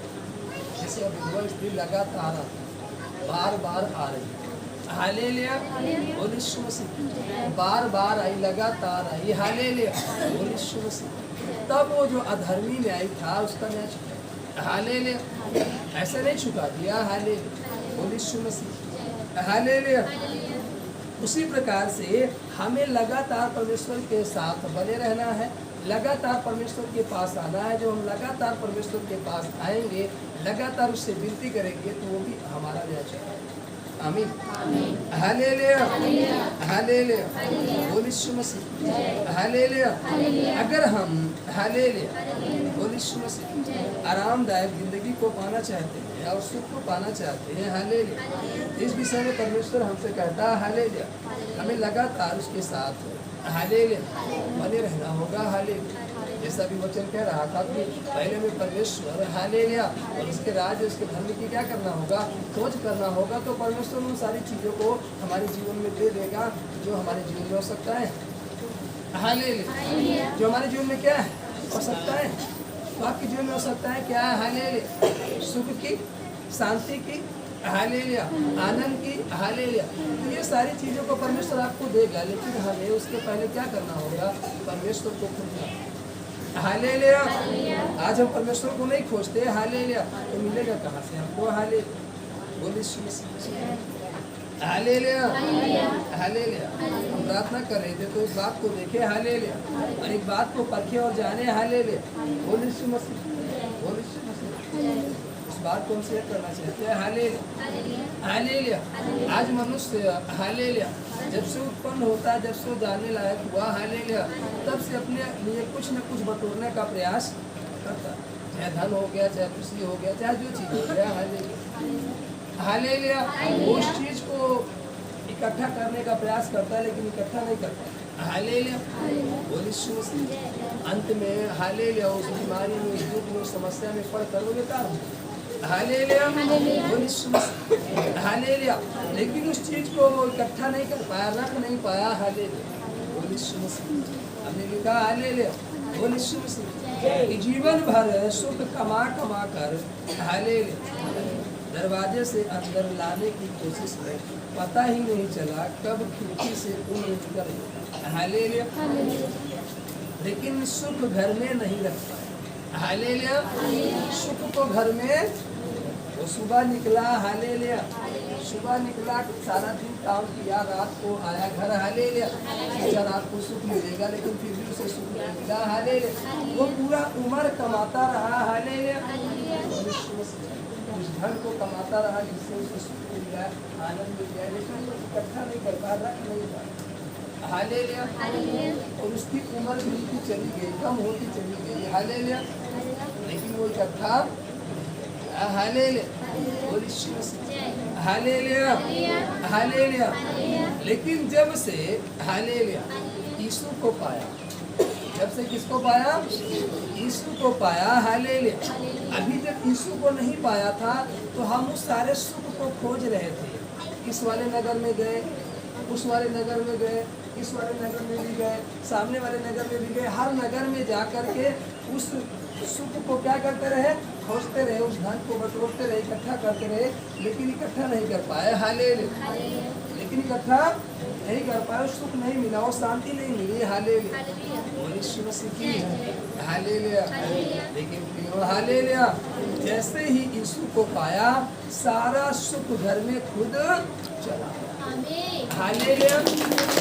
जैसे अब विधवा स्त्री लगातार बार बार आ रही, हालेलुया। बोलिए यीशु मसीह, बार बार आई, लगातार आई, हालेलुया। बोलिए यीशु मसीह। तब वो जो अधर्मी न्याय था उसका न्याय चुका, हालेलुया। ऐसा नहीं चुका दिया, हालेलुया। बोलिए यीशु मसीह, हालेलुया। उसी प्रकार से हमें लगातार परमेश्वर के साथ बने रहना है, लगातार परमेश्वर के पास आना है। जो हम लगातार परमेश्वर के पास आएंगे, लगातार उससे विनती करेंगे, तो वो भी हमारा न्याय चुकाएगा। आमीन, हालेलुया, हालेलुया। बोलिए यीशु मसीह, हालेलुया। अगर हम हालेलुया, बोलिए यीशु मसीह, आरामदायक जिंदगी को पाना चाहते हैं और सुख को पाना चाहते हैं, हालेलुया, इस विषय में परमेश्वर हमसे कहता है, हालेलुया, हमें लगातार उसके साथ हालेलुया बने रहना होगा, हालेलुया। जैसा भी वचन कह रहा था कि पहले में परमेश्वर, हालेलुया, और उसके राज्य, उसके धर्म की क्या करना होगा, खोज करना होगा। तो परमेश्वर उन सारी चीज़ों को हमारे जीवन में दे देगा जो हमारे जीवन में हो सकता है, हालेलुया। जो हमारे जीवन में क्या है, हो सकता है, तो आपके जीवन में हो सकता है क्या है, हालेलुया, सुख की, शांति की, हालेलुया, आनंद की, हालेलुया। तो ये सारी चीज़ों को परमेश्वर आपको देगा, लेकिन हमें उसके पहले क्या करना होगा, परमेश्वर को खोजना, हालेलुया। आज हम परमेश्वर को नहीं खोजते, हालेलुया, तो मिलेगा कहाँ से हमको, हालेलुया। बोलिए यीशु मसीह, हालेलुया, हालेलुया। हम प्रार्थना कर रहे थे तो इस बात को देखे, हालेलुया, और एक बात को परखे और जाने, हालेलुया। बोलिए यीशु मसीह, बोलिए यीशु मसीह। इस बात को हम शेयर करना चाहते हैं, हालेलुया, हालेलुया। आज मनुष्य, हालेलुया, जब से उत्पन्न होता है, जब से जानने लायक हुआ, हालेलुया, तब से अपने लिए कुछ न कुछ बटोरने का प्रयास करता है, चाहे धन हो गया, चाहे खुशी हो गया, चाहे जो चीज़ हो गया, हालेलुया, हालेलुया। उस चीज़ को इकट्ठा करने का प्रयास करता है, लेकिन इकट्ठा नहीं करता, हालेलुया। बोलिए यीशु मसीह। अंत में हालेलुया उस बीमारी में, उस दुख में, उस समस्या में पड़कर वो बेकार हो, हालेलुया। बोलिए यीशु मसीह, हालेलुया। लेकिन उस चीज़ को वो इकट्ठा नहीं कर पाया, रख नहीं पाया, हालेलुया। बोलिए यीशु मसीह। हमने लिखा, हालेलुया, बोलिए यीशु मसीह, जीवन भर सुख कमा कमा कर, हालेलुया, दरवाजे से अंदर लाने की कोशिश में पता ही नहीं चला कब खिड़की से उम्र निकल गई, हालेलुया। लेकिन सुख घर में नहीं रख पाया, हालेलुया। सुख को घर में, वो सुबह निकला, हालेलुया, सुबह निकला, सारा दिन काम किया, रात को आया घर, हालेलुया, सोचा रात को सुख मिलेगा, लेकिन फिर भी उसे सुख नहीं मिला, हालेलुया। वो पूरा उम्र कमाता रहा, हालेलुया, उस धन को कमाता रहा जिससे उसे सुख मिल गया, आनंद मिल गया, लेकिन वो इकट्ठा नहीं कर पाया, रख नहीं पाया, हालेलुया। और उसकी उम्र बिल्कुल चली गई, कम होती चली गई, हालेलुया, लेकिन वो इकट्ठा, हालेलुया, हालेलुया, हालेलुया। लेकिन जब से, हालेलुया, यीशु को पाया, जब से किसको पाया, यीशु को पाया, हालेलुया। अभी जब यीशु को नहीं पाया था तो हम उस सारे सुख को खोज रहे थे, इस वाले नगर में गए, उस वाले नगर में गए, इस वाले नगर में भी गए, सामने वाले नगर में भी गए, हर नगर में जा कर के उस सुख को क्या करते रहे, खोजते रहे, उस धन को बटोरते रहे, इकट्ठा करते रहे, लेकिन इकट्ठा नहीं कर पाए, हालेलुया, लेकिन इकट्ठा नहीं कर पाए, सुख नहीं मिला, और शांति नहीं मिली, हालेलुया, यीशु मसीह की, हालेलुया। लेकिन फिर हालेलुया, जैसे ही यीशु को पाया, सारा सुख घर में खुद चला, हालेलुया।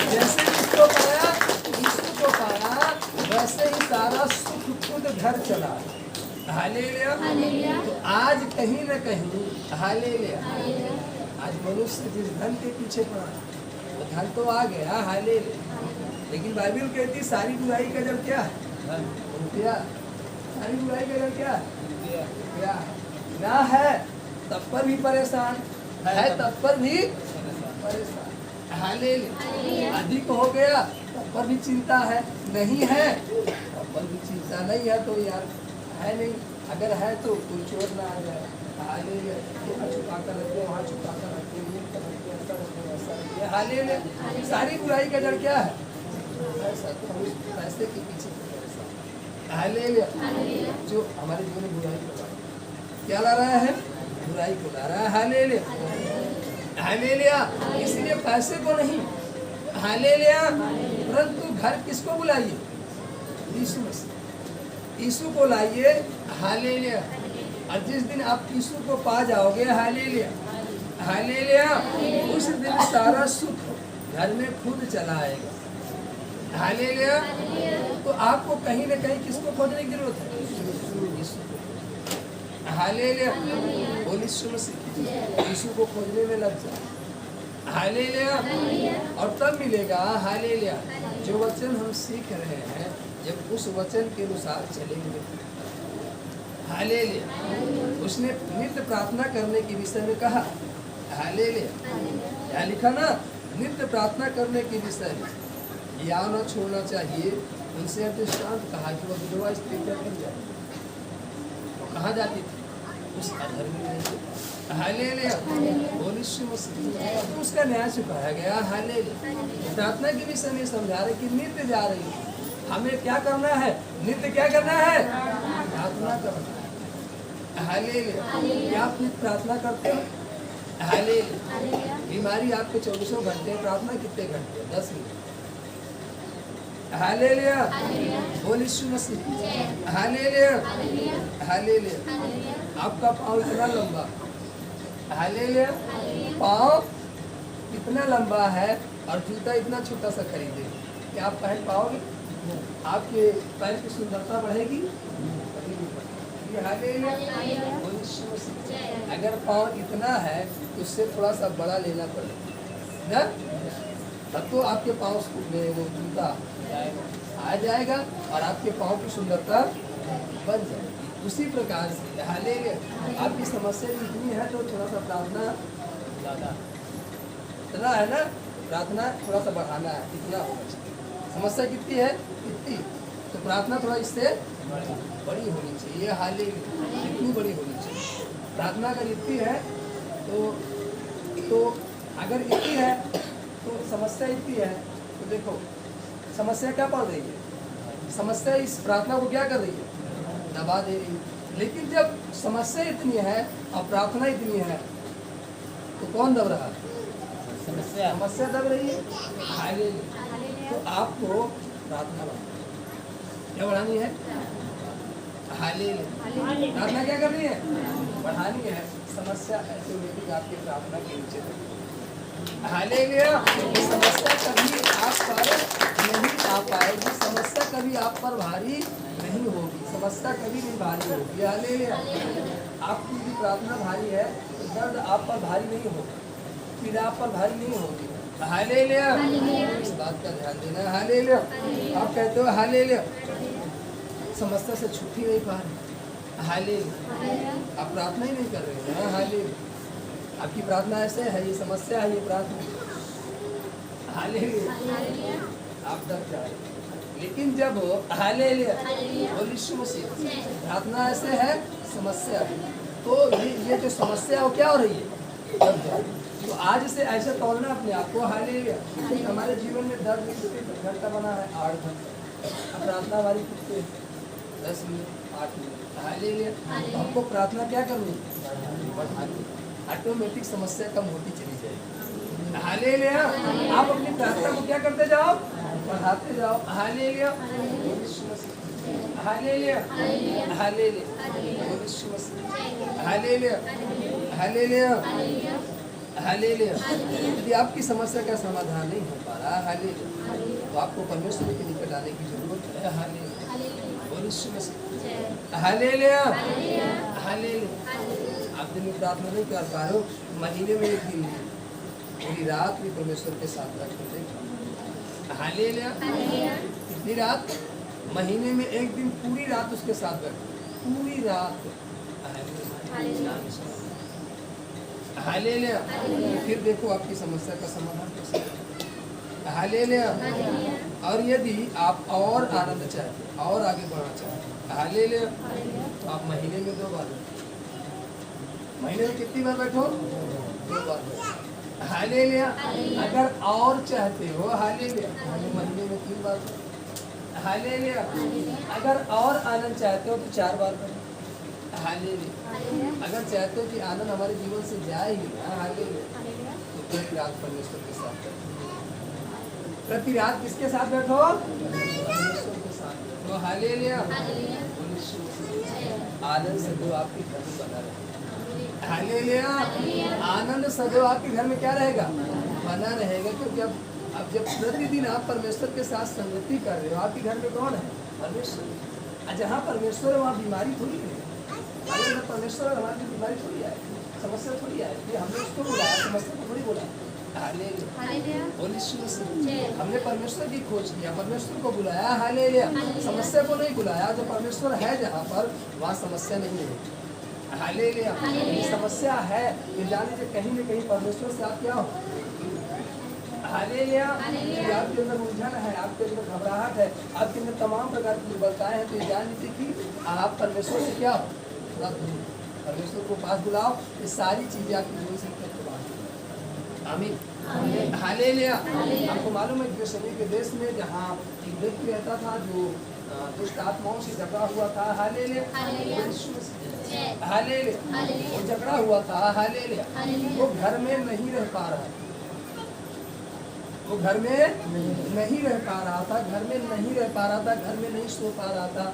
जैसे इसको पाया, यीशु को पाया, वैसे ही सारा सुख खुद घर चला। हालेलुया। तो आज कहीं न कहीं हालेलुया, आज मनुष्य जिस धन के पीछे पड़ा वो धन तो आ गया हालेलुया, लेकिन बाइबल कहती सारी बुराई का जड़ क्या है? रुपया। सारी बुराई का जड़ क्या है? रुपया। ना है तब पर भी परेशान, है तब पर भी परेशान। हालेलुया। अधिक हो गया तब पर भी चिंता है, नहीं है तब पर भी चिंता। नहीं है तो यार है नहीं, अगर है तो कोई चोर ना आ जाए। हालेलुया। यहाँ छुपा कर रखिए, वहाँ छुपा कर रखिए, ये कर रखिए, ऐसा रखिए, वैसा रखिए। हालेलुया। सारी बुराई का जड़ क्या है? पैसा। तो हम उस पैसे के पीछे परेशान। हालेलुया। जो हमारे जीवन में बुराई को ला, क्या ला रहा है? बुराई को ला रहा है। हालेलुया। हालेलुया। इसलिए पैसे को नहीं, हालेलुया, परंतु घर किसको बुलाइए? यीशु मसीह। यीशु को लाइए। हालेलुया। और जिस दिन आप यीशु को पा जाओगे, हालेलुया, हालेलुया, उस दिन सारा सुख घर में खुद चला आएगा। हालेलुया। तो आपको कहीं न कहीं किसको खोजने की जरूरत है? यीशु को। हालेलुया। बोल यीशु मसीह। यीशु को खोजने में लग जाए। हालेलुया। और तब मिलेगा हालेलुया जो वचन हम सीख रहे हैं, जब उस वचन के अनुसार चलेंगे। हालेलुया। उसने नित्य प्रार्थना करने के विषय में कहा। हालेलुया। क्या लिखा ना? नित्य प्रार्थना करने के विषय में या न छोड़ना चाहिए। उनसे दृष्टांत कहा कि वह विधवा स्त्री क्या कर जाए, तो कहाँ जाती थी? उस अधर्मी में। हालेलुया। बोल यीशु मसीह। तो उसका न्याय चुकाया गया। हालेलुया। प्रार्थना के विषय में समझा रहे कि नित्य जा रही है, हमें क्या करना है? नित्य क्या करना है? प्रार्थना करना है। हालेलुया। क्या आप नित्य प्रार्थना करते हो? हालेलुया। बीमारी आपके 24 घंटे, प्रार्थना कितने घंटे? 10 मिनट। हालेलुया। बोल यीशु मसीह। हालेलुया। हालेलुया। आपका पाँव इतना लंबा, हालेलुया, पाँव इतना लंबा है और जूता इतना छोटा सा खरीदे, क्या आप पहन पाओगे? आपके पैर की सुंदरता बढ़ेगी? हालेलुया। बोल यीशु मसीह। अगर पाँव इतना है तो उससे थोड़ा सा बड़ा लेना पड़ेगा ना, तब तो आपके पाँव में वो जूता आ जाएगा और आपके पाँव की सुंदरता बन जाएगी। उसी प्रकार से हालेलुया, आपकी समस्या इतनी है तो थोड़ा सा प्रार्थना ज़्यादा इतना है ना, प्रार्थना थोड़ा सा बढ़ाना है, इतना होना चाहिए। समस्या कितनी है? इतनी, तो प्रार्थना थोड़ा इससे बड़ी होनी चाहिए। हालेलुया। इतनी बड़ी होनी चाहिए प्रार्थना। अगर इतनी है तो अगर इतनी है तो समस्या इतनी है तो देखो समस्या क्या पड़ रही है? समस्या इस प्रार्थना को क्या कर रही है? दबा दे रही है। लेकिन जब समस्या इतनी है और प्रार्थना इतनी है तो कौन दब रहा है? समस्या दब रही है। हालेलुया। तो आपको प्रार्थना क्या बढ़ानी है? हालेलुया। प्रार्थना क्या करनी है? बढ़ानी है। समस्या ऑटोमेटिक आपकी प्रार्थना के नीचे। हालेलुया। समस्या कभी आप पर नहीं आ पाएगी, समस्या कभी आप पर भारी नहीं होगी, समस्या कभी नहीं भारी होगी। हालेलुया। आपकी भी प्रार्थना भारी है तो दर्द आप पर भारी नहीं होगा, पीड़ा आप पर भारी नहीं होगी। हालेलुया। इस बात का ध्यान देना। हालेलुया। आप कहते हो हालेलुया, समस्या से छुट्टी नहीं पा रहे। हालेलुया। आप प्रार्थना ही नहीं कर रहे हैं। हालेलुया। आपकी प्रार्थना ऐसे है, ये समस्या है, ये प्रार्थना। हालेलुया। आप डर जा रहे, लेकिन जब हालेलुया बोल यीशु मसीह, प्रार्थना ऐसे है, समस्या है, तो ये जो समस्या है वो क्या हो रही है? डर जा रही। तो आज से ऐसे तोड़ना अपने आप को। हालेलुया। हमारे जीवन में दर्द कितने घंटा बना है? 8 घंटा। प्रार्थना हमारी कितने? 10 मिनट, 8 मिनट। हालेलुया। तो हमको प्रार्थना क्या करनी? बढ़ानी। ऑटोमेटिक समस्या कम होती चली जाएगी। हालेलुया। आप अपनी प्रार्थना को क्या करते जाओ? बढ़ाते जाओ। Hallelujah. Hallelujah. Hallelujah. Hallelujah. Hallelujah. Hallelujah. यदि आपकी समस्या का समाधान नहीं हो पा रहा, हालेलुया, तो आपको परमेश्वर के निकट आने की जरूरत है। हालेलुया, बोल यीशु मसीह, हालेलुया, हालेलुया। आप दिन में प्रार्थना नहीं कर पा रहे हो, महीने में एक दिन पूरी रात भी परमेश्वर के साथ बैठो। हालेलुया, कितनी रात? महीने में एक दिन पूरी रात उसके साथ बैठो, पूरी रात। हालेलुया, फिर देखो आपकी समस्या का समाधान कैसे है। हालेलुया। और यदि आप और आनंद चाहते, और आगे बढ़ना चाहते, हालेलुया, तो आप महीने में 2 बार, महीने में कितनी बार बैठो? 2 बार बैठो। हालेलुया। अगर और चाहते हो, हालेलुया, महीने में 3 बार बैठो। हालेलुया। अगर और आनंद चाहते हो तो 4 बार बैठो। हालेलुया। अगर चाहते हो कि आनंद हमारे जीवन से जाए ही ना, हालेलुया, तो प्रति रात परमेश्वर के साथ बैठो। प्रति रात किसके साथ बैठो? परमेश्वर के साथ बैठो। हालेलुया। आनंद सदैव आपके घर में बना रहेगा। हालेलुया। आनंद सदैव आपके घर में क्या रहेगा? बना रहेगा। क्योंकि अब जब प्रतिदिन आप परमेश्वर के साथ संगति कर रहे हो, आपके घर में कौन है? परमेश्वर। जहाँ परमेश्वर है वहाँ बीमारी थोड़ी है। अगर परमेश्वर और हमारी बीमारी थोड़ी आए, समस्या थोड़ी आए, ये हमने उसको बुलाया, समस्या को थोड़ी बुलाया। हमने परमेश्वर की खोज किया, परमेश्वर को बुलाया। हालेलुया। समस्या को नहीं बुलाया। जब परमेश्वर है जहाँ पर, वहाँ समस्या नहीं है। हालेलुया। समस्या है, ये जान लीजिए कहीं न कहीं परमेश्वर से आप क्या हो? हालेलुया। आपके अंदर उलझन है, आपके अंदर घबराहट है, आपके अंदर तमाम प्रकार की दुर्बलताएं हैं, तो ये जान लीजिए कि आप परमेश्वर से क्या हो? परमेश्वर को पास बुलाओ, ये सारी चीजें आपकी जीवन से निकल के बाहर। आमीन। हालेलुया। आपको मालूम है गिरसनी के देश में जहाँ एक व्यक्ति रहता था जो दुष्ट आत्माओं से झगड़ा हुआ था। हालेलुया। हालेलुया। वो झगड़ा हुआ था। हालेलुया। वो घर में नहीं रह पा रहा था, वो घर में नहीं रह पा रहा था, घर में नहीं रह पा रहा था, घर में नहीं सो पा रहा था।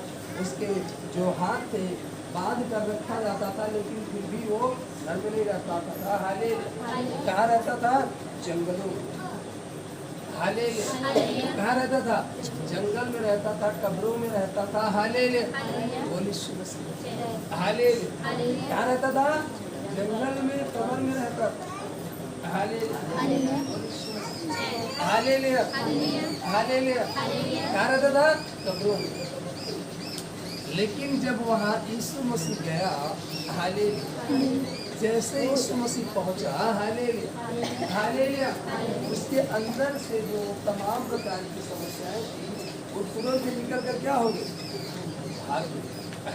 उसके जो हाथ थे बांध कर रखा जाता था, लेकिन फिर भी वो घर में नहीं रह पाता था। हालेलुया। कहाँ रहता था? जंगलों में। हालेलुया। कहाँ रहता था? जंगल में रहता था, कब्रों में रहता था। हालेलुया। बोल यीशु मसीह। हालेलुया। कहाँ रहता था? जंगल में, कब्र में रहता था। हालेलुया। हालेलुया। हालेलुया। कहाँ रहता था? कब्रों में। लेकिन जब वहाँ यीशु मसीह गया, हालेलुया, जैसे यीशु मसीह पहुँचा, हालेलुया, हालेलुया, उसके अंदर से जो तमाम प्रकार की समस्याएं थी, वो तुरंत निकल कर क्या हो गई?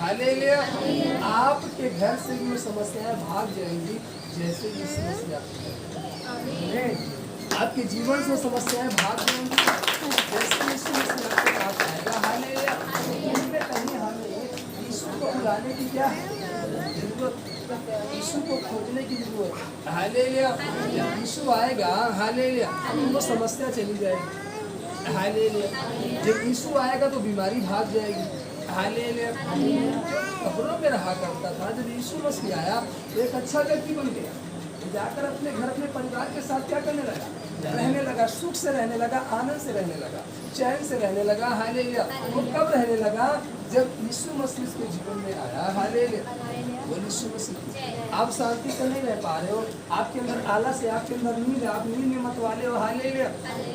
हालेलुया। आपके घर से भी वो समस्याएं भाग जाएंगी जैसे यीशु मसीह आपके आपके जीवन से समस्याएं भाग जाएंगी जैसे यीशु मसीह आपके पास आएगा। हालेलुया। इसमें कहीं हमें यीशु को बुलाने की क्या जरूरत, यीशु को खोजने की जरूरत। हालेलुया। जब यीशु आएगा, हालेलुया, तो वो समस्या चली जाएगी। हालेलुया। जब यीशु आएगा तो बीमारी भाग जाएगी। हालेलुया। कब्रों में रहा करता था, जब यीशु मसीह आया तो एक अच्छा व्यक्ति बन गया, जाकर अपने घर, अपने परिवार के साथ क्या करने लगा? रहने लगा, सुख से रहने लगा, आनंद से रहने लगा, चैन से रहने लगा। हालेलुया। वो कब रहने लगा? जब यीशु मसीह के जीवन में आया। हालेलुया। बोल यीशु मसीह। आप शांति से नहीं रह पा रहे हो, आपके अंदर आलस है, आपके अंदर नींद है, आप नींद में मत वाले हो। हालेलुया।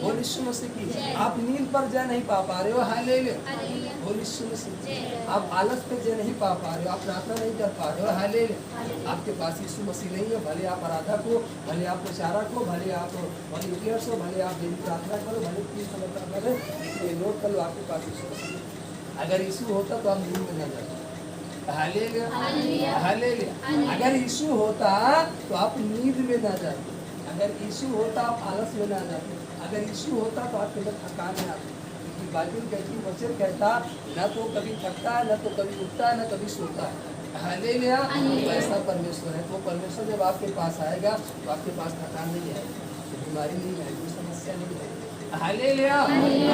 बोल यीशु मसीह की। आप नींद पर जा नहीं पा रहे हो। हालेलुया। बोल यीशु मसीह। आप आलस पे जा नहीं पा रहे हो, आप प्रार्थना नहीं कर पा रहे हो। हालेलुया। आपके पास यीशु मसीह नहीं है, भले आप आराधक हो, भले आप प्रचारक हो, भले आप वॉलंटियर्स हो, भले आप डेली प्रार्थना करो, भले 3 समय प्रार्थना करें, लेकिन ये नोट कर लो, आपके पास यीशु मसीह। अगर यीशु होता तो आप नींद में न जाते। हालेलुया। हालेलुया। अगर यीशु होता तो आप नींद में ना जाते, अगर यीशु होता आप आलस में ना जाते, अगर यीशु होता तो आपके अंदर थकान में आती। क्योंकि बाइबल कहती, वचन कहता, न तो कभी थकता है, न तो कभी उठता है, न कभी सोता है। हालेलुया। ऐसा परमेश्वर है। तो परमेश्वर जब आपके पास आएगा तो आपके पास थकान नहीं है, बीमारी नहीं है, कोई समस्या नहीं है। हालेलुया।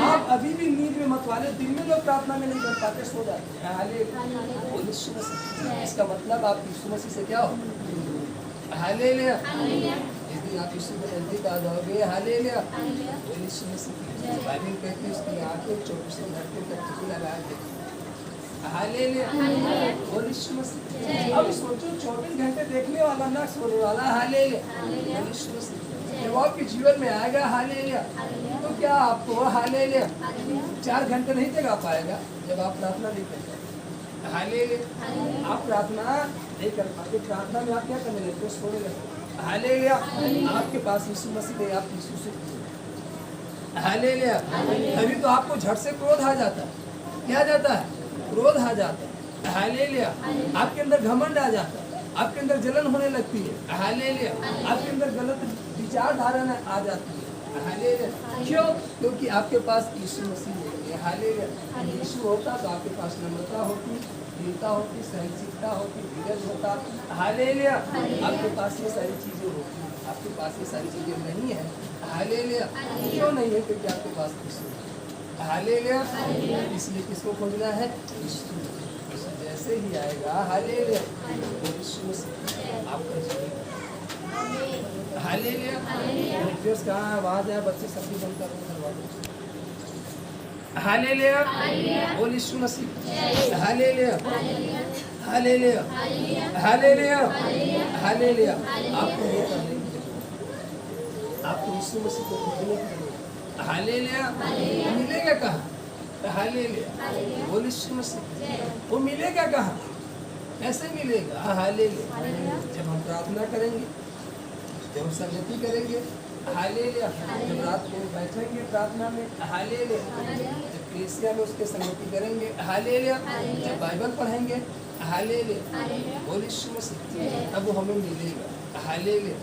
आप अभी भी नींद में मत वाले, दिन में लोग प्रार्थना में नहीं कर पाते, सो जाते हैं। हालेलुया। यीशु मसीह। इसका मतलब आप यीशु मसीह से क्या हो? हालेलुया। जिस दिन आप यीशु के नजदीक आ जाओगे, हालेलुया, बोलिए यीशु मसीह की। बाइबल कहती है उसकी आंखें 24 घंटे तक टीवी लगा के, हालेलुया, बोलिए यीशु मसीह। अब सोचो 24 घंटे देखने वाला ना सोने वाला, हालेलुया, बोलिए यीशु मसीह। जब आपके जीवन में आएगा, हालेलुया, तो क्या आपको हालेलुया 4 घंटे नहीं जगा पाएगा जब आप प्रार्थना नहीं करते? हालेलुया, आप प्रार्थना नहीं कर पाते, प्रार्थना में आप क्या करने लगते हो? सोने लगते। हालेलुया, आपके पास यीशु मसीह है, आप यीशु से, हालेलुया, तभी तो आपको झट से क्रोध आ जाता है। क्या जाता है? क्रोध आ जाता है, हालेलुया, आपके अंदर घमंड आ जाता है, आपके अंदर जलन होने लगती है, हालेलुया, आपके अंदर गलत विचारधारा आ जाती है, हालेलुया। क्यों? क्योंकि आपके पास यीशु मसीह है, हालेलुया। यीशु होता तो आपके पास नम्रता होती, दीनता होती, सहनशीलता होती, धीरज होता, हालेलुया। आपके पास ये सारी चीजें होती, आपके पास ये सारी चीजें नहीं है, हालेलुया। क्यों नहीं है? क्योंकि आपके पास यीशु है, हालेलुया। इसलिए किसको खोजना है? यीशु। यीशु जैसे ही आएगा, हालेलुया, वो यीशु मसीह आपका जीवन, हालेलुया। फिर कहाँ आवाज है? बच्चे सब्जी बनकर करवा दो, हालेलुया, बोल यीशु मसीह, हालेलुया, हालेलुया, हालेलुया, हालेलुया। आपको ये करने की जरूरत, आपको यीशु मसीह को खोजने की जरूरत, हालेलुया। मिलेगा कहाँ? हालेलुया, बोल यीशु मसीह। वो मिलेगा कहाँ? कैसे मिलेगा? हालेलुया, जब हम प्रार्थना करेंगे, जब हम संगति करेंगे, हालेलुया, जब रात को बैठेंगे प्रार्थना में, हालेलुया, जब कलीसिया में उसके संगति करेंगे, हालेलुया, जब बाइबल पढ़ेंगे, हालेलुया, बोल यीशु मसीह, तब वो हमें मिलेगा, हालेलुया,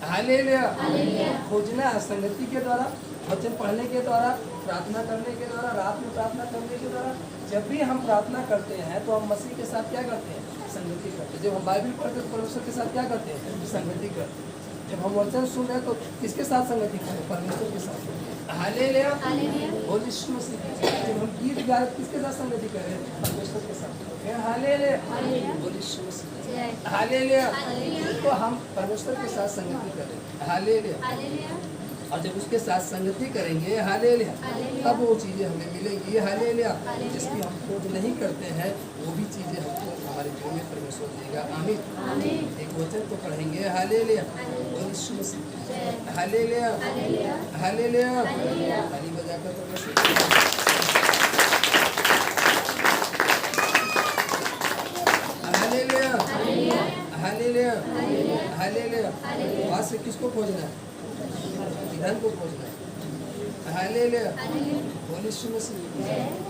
हालेलुया। खोजना संगति के द्वारा, वचन पढ़ने के द्वारा, प्रार्थना करने के द्वारा, रात में प्रार्थना करने के द्वारा। जब भी हम प्रार्थना करते हैं तो हम मसीह के साथ क्या करते हैं? संगति करते हैं। जब हम बाइबल पढ़ते हैं तो परमेश्वर के साथ क्या करते हैं? संगति करते हैं। जब हम वचन सुन रहे हैं तो किसके साथ संगति करें? परमेश्वर के साथ, हालेलुया, बोल यीशु मसीह। जब हम गीत गा किसके साथ संगति करें? परमेश्वर के साथ, हालेलुया, बोल यीशु मसीह, हालेलुया। तो हम परमेश्वर के साथ संगति करें, हालेलुया, और जब उसके साथ संगति करेंगे, हालेलुया, तब वो चीज़ें हमें मिलेंगी, हालेलुया, जिसकी हम खोज नहीं करते हैं, वो भी चीज़ें हमको हमारे जीवन में परमेश्वर देगा, आमीन। एक वचन को पढ़ेंगे, हालेलुया, बोल यीशु मसीह, हालेलुया, हालेलुया, ताली बजाकर परमेश्वर, हालेलुया, हालेलुया, हालेलुया। आज से किसको खोजना है? धन को खोजना है, हालेलुया, बोल यीशु मसीह।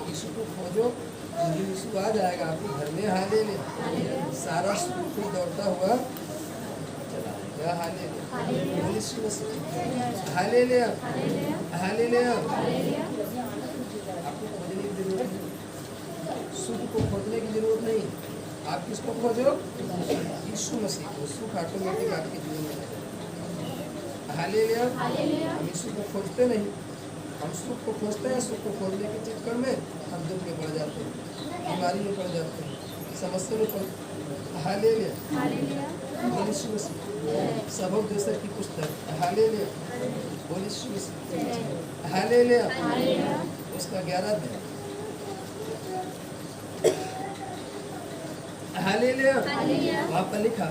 यीशु को खोजो, यीशु आ जाएगा आपके घर में, हालेलुया। सारा सुख दौड़ता हुआ चला आएगा, हालेलुया, बोल यीशु मसीह, हालेलुया, हालेलुया। आपको खोजने की जरूरत नहीं, सुख को खोजने की जरूरत नहीं। आप किसको खोजो? यीशु मसीह को। सुख ऑटोमेटिक आपके जीवन में, हालेलुया। हम यीशु को खोजते नहीं, हम सुख को खोजते हैं। सुख को खोजने के चक्कर में हम दुख में पड़ जाते हैं, बीमारी में पड़ जाते हैं, समस्या में पड़, हालेलुया, बोल यीशु मसीह। सबक जैसा की पुस्तक, हालेलुया, बोल यीशु मसीह, हालेलुया, उसका 11 अध्याय, हालेलुया। वहाँ पर लिखा,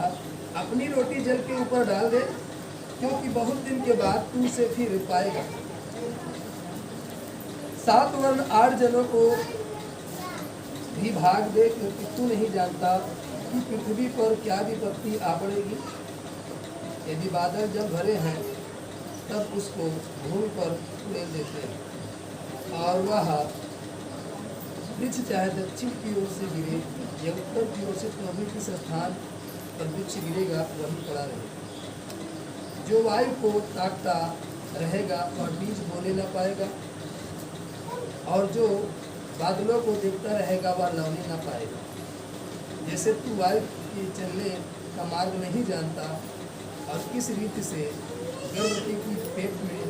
अपनी रोटी जल के ऊपर डाल दे, क्योंकि बहुत दिन के बाद तू उसे फिर पाएगा। 7 वर्ण 8 जनों को भी भाग दे, क्योंकि तू नहीं जानता कि पृथ्वी पर क्या विपत्ति आ पड़ेगी। यदि बादल जब भरे हैं तब उसको भूमि पर उड़ेल देते हैं, और वह वृक्ष चाहे दक्षिण की ओर से गिरे या उत्तर की ओर से, तो भी किस स्थान पर वृक्ष गिरेगा वही पड़ा रहेगा। जो वायु को ताकता रहेगा और बीज बोने न पाएगा, और जो बादलों को देखता रहेगा वह लौने न पाएगा। जैसे तू वायु के चलने का मार्ग नहीं जानता, और किस रीति से गर्भवती की पेट में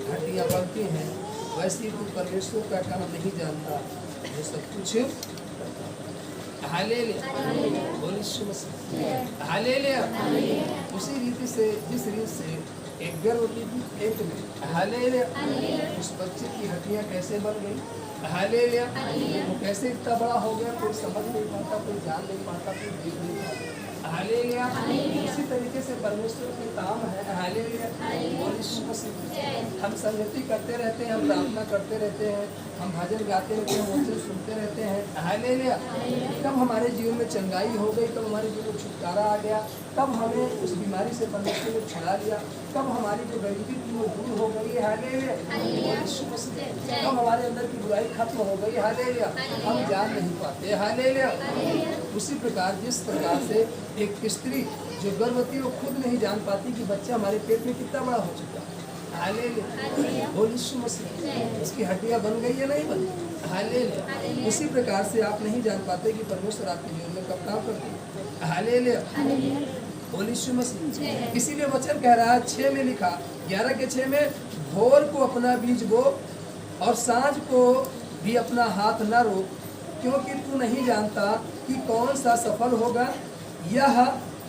हड्डियाँ बढ़ती हैं, वैसे तू परमेश्वर का काम नहीं जानता, जो सब कुछ करता है। हालेलुया, बोल यीशु मसीह, हालेलुया। उसी रीति से जिस रीति से एक गर्भवती थी पेट में, हालेलुया, उस बच्चे की हड्डियां कैसे बन गई, हालेलुया, वो कैसे इतना बड़ा हो गया, कोई समझ नहीं पाता, कोई जान नहीं पाता, कोई देख नहीं पाता, हालेलुया। इसी तरीके से परमेश्वर के काम है, हालेलुया, बोल यीशु मसीह। हम संगति करते रहते हैं, हम प्रार्थना करते रहते हैं, हम भजन गाते रहते हैं, वचन सुनते रहते हैं, हालेलुया। कब हमारे जीवन में चंगाई हो गई, कब हमारे जीवन में छुटकारा आ गया, कब हमें उस बीमारी से परमेश्वर ने छुड़ा लिया, कब हमारी जो गरीबी थी वो दूर हो गई, हालेलुया, बोल यीशु मसीह। कब हमारे अंदर की बुराई खत्म हो गई, हालेलुया, हम जान नहीं पाते, हालेलुया। उसी प्रकार जिस प्रकार से एक स्त्री जो गर्भवती वो खुद नहीं जान पाती कि बच्चा हमारे पेट में कितना बड़ा हो चुका है, हालेलुया, बोल यीशु मसीह। उसकी हड्डियां बन गई या नहीं बनी, हालेलुया। उसी प्रकार से आप नहीं जान पाते कि परमेश्वर आपके जीवन में कब काम करते हैं, हालेलुया, बोल यीशु मसीह। इसीलिए वचन कह रहा है 6 में लिखा, 11 के 6 में, भोर को अपना बीज बो और सांझ को भी अपना हाथ न रोक, क्योंकि तू नहीं जानता कि कौन सा सफल होगा, यह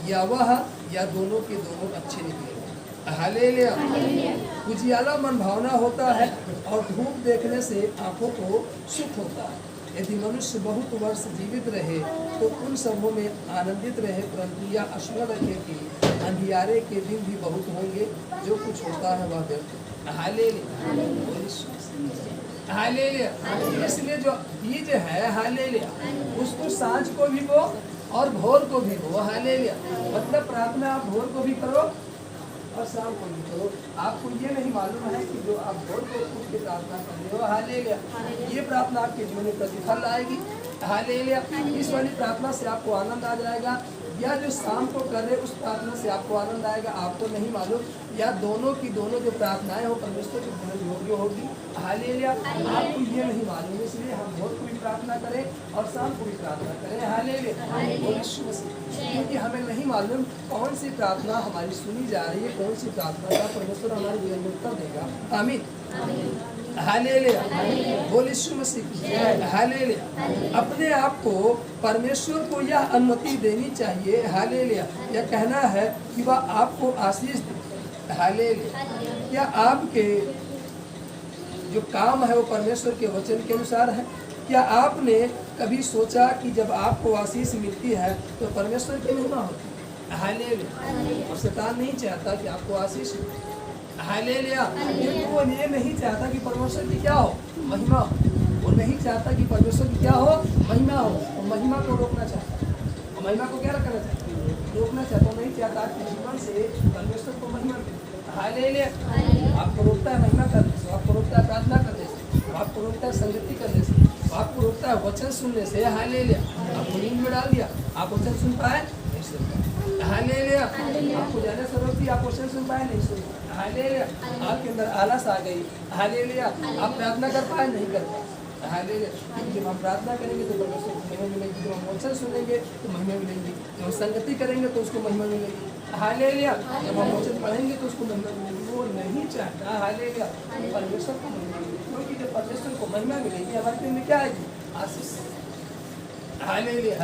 या वह या दोनों के दोनों अच्छे निकलेंगे, हालेलुया। उजियाला मन भावना होता है और धूप देखने से आंखों को सुख होता है। यदि मनुष्य बहुत वर्ष जीवित रहे तो उन सबों में आनंदित रहे, परंतु यह स्मरण रखे कि अंधियारे के दिन भी बहुत होंगे, जो कुछ होता है वह व्यर्थ, हालेलुया, हालेलुया। इसलिए जो बीज है, हालेलुया, उसको सांझ को भी बो और भोर को भी बो, हालेलुया। मतलब प्रार्थना आप भोर को भी करो और शाम को भी करो। आपको ये नहीं मालूम है कि जो आप भोर को उठ के प्रार्थना कर रहे हो, हालेलुया, ये प्रार्थना आपके जीवन में प्रतिफल लाएगी, हालेलुया। इस वाली प्रार्थना से आपको आनंद आ जाएगा, या जो शाम को कर रहे उस प्रार्थना से आपको आनंद आएगा, आपको नहीं मालूम, या दोनों की दोनों जो प्रार्थनाएं हो परमेश्वर के ग्रहण योग्य होगी, हालेलुया। आपको ये नहीं मालूम, इसलिए हम भोर को भी प्रार्थना करें और शाम को भी प्रार्थना करें, हालेलुया, क्योंकि हमें नहीं मालूम कौन सी प्रार्थना हमारी सुनी जा रही है, कौन सी प्रार्थना का परमेश्वर हमारे जीवन में उत्तर देगा, आमीन, हालेलुया, बोल यीशु मसीह, हालेलुया। अपने आप को परमेश्वर को यह अनुमति देनी चाहिए, हालेलुया, यह कहना है कि वह आपको आशीष दे, हालेलुया। क्या आपके जो काम है वो परमेश्वर के वचन के अनुसार है? क्या आपने कभी सोचा कि जब आपको आशीष मिलती है तो परमेश्वर की महिमा होती है, हालेलुया। और शैतान नहीं चाहता कि आपको आशीष मिले, हालेलुया, क्योंकि वो ये नहीं चाहता कि परमेश्वर की क्या हो, महिमा हो। वो नहीं चाहता कि परमेश्वर की क्या हो, महिमा हो। वो महिमा को रोकना चाहता है, और महिमा को क्या करना चाहता है, रोकना चाहता है। नहीं चाहता आपके जीवन से परमेश्वर को महिमा मिले, हालेलुया। आपको रोकता है महिमा करने से, आपको रोकता है प्रार्थना करने से, आपको रोकता है संगति करने से, आपको रोकता है वचन सुनने से, हालेलुया। आपको नींद में डाल दिया, आप वचन सुन पाए नहीं सुन पाए, हालेलुया। आपको जाने से रोकती, आप वचन सुन पाए नहीं सुन पाए, हालेलुया। आपके अंदर आलस आ गई, हालेलुया। आप प्रार्थना कर पाए नहीं कर पाए, हालेलुया। जब हम प्रार्थना करेंगे तो परमेश्वर को महिमा मिलेगी, जब हम वचन सुनेंगे तो महिमा मिलेगी, जब हम संगति करेंगे तो उसको महिमा मिलेगी, हालेलुया। जब हम वचन पढ़ेंगे तो उसको महिमा मिलेगी। वो नहीं चाहता, हालेलुया, परमेश्वर को महिमा मिलेगी, क्योंकि जब परमेश्वर को महिमा मिलेगी हमारे दिल में क्या आएगी, आशीष, हालेलुया,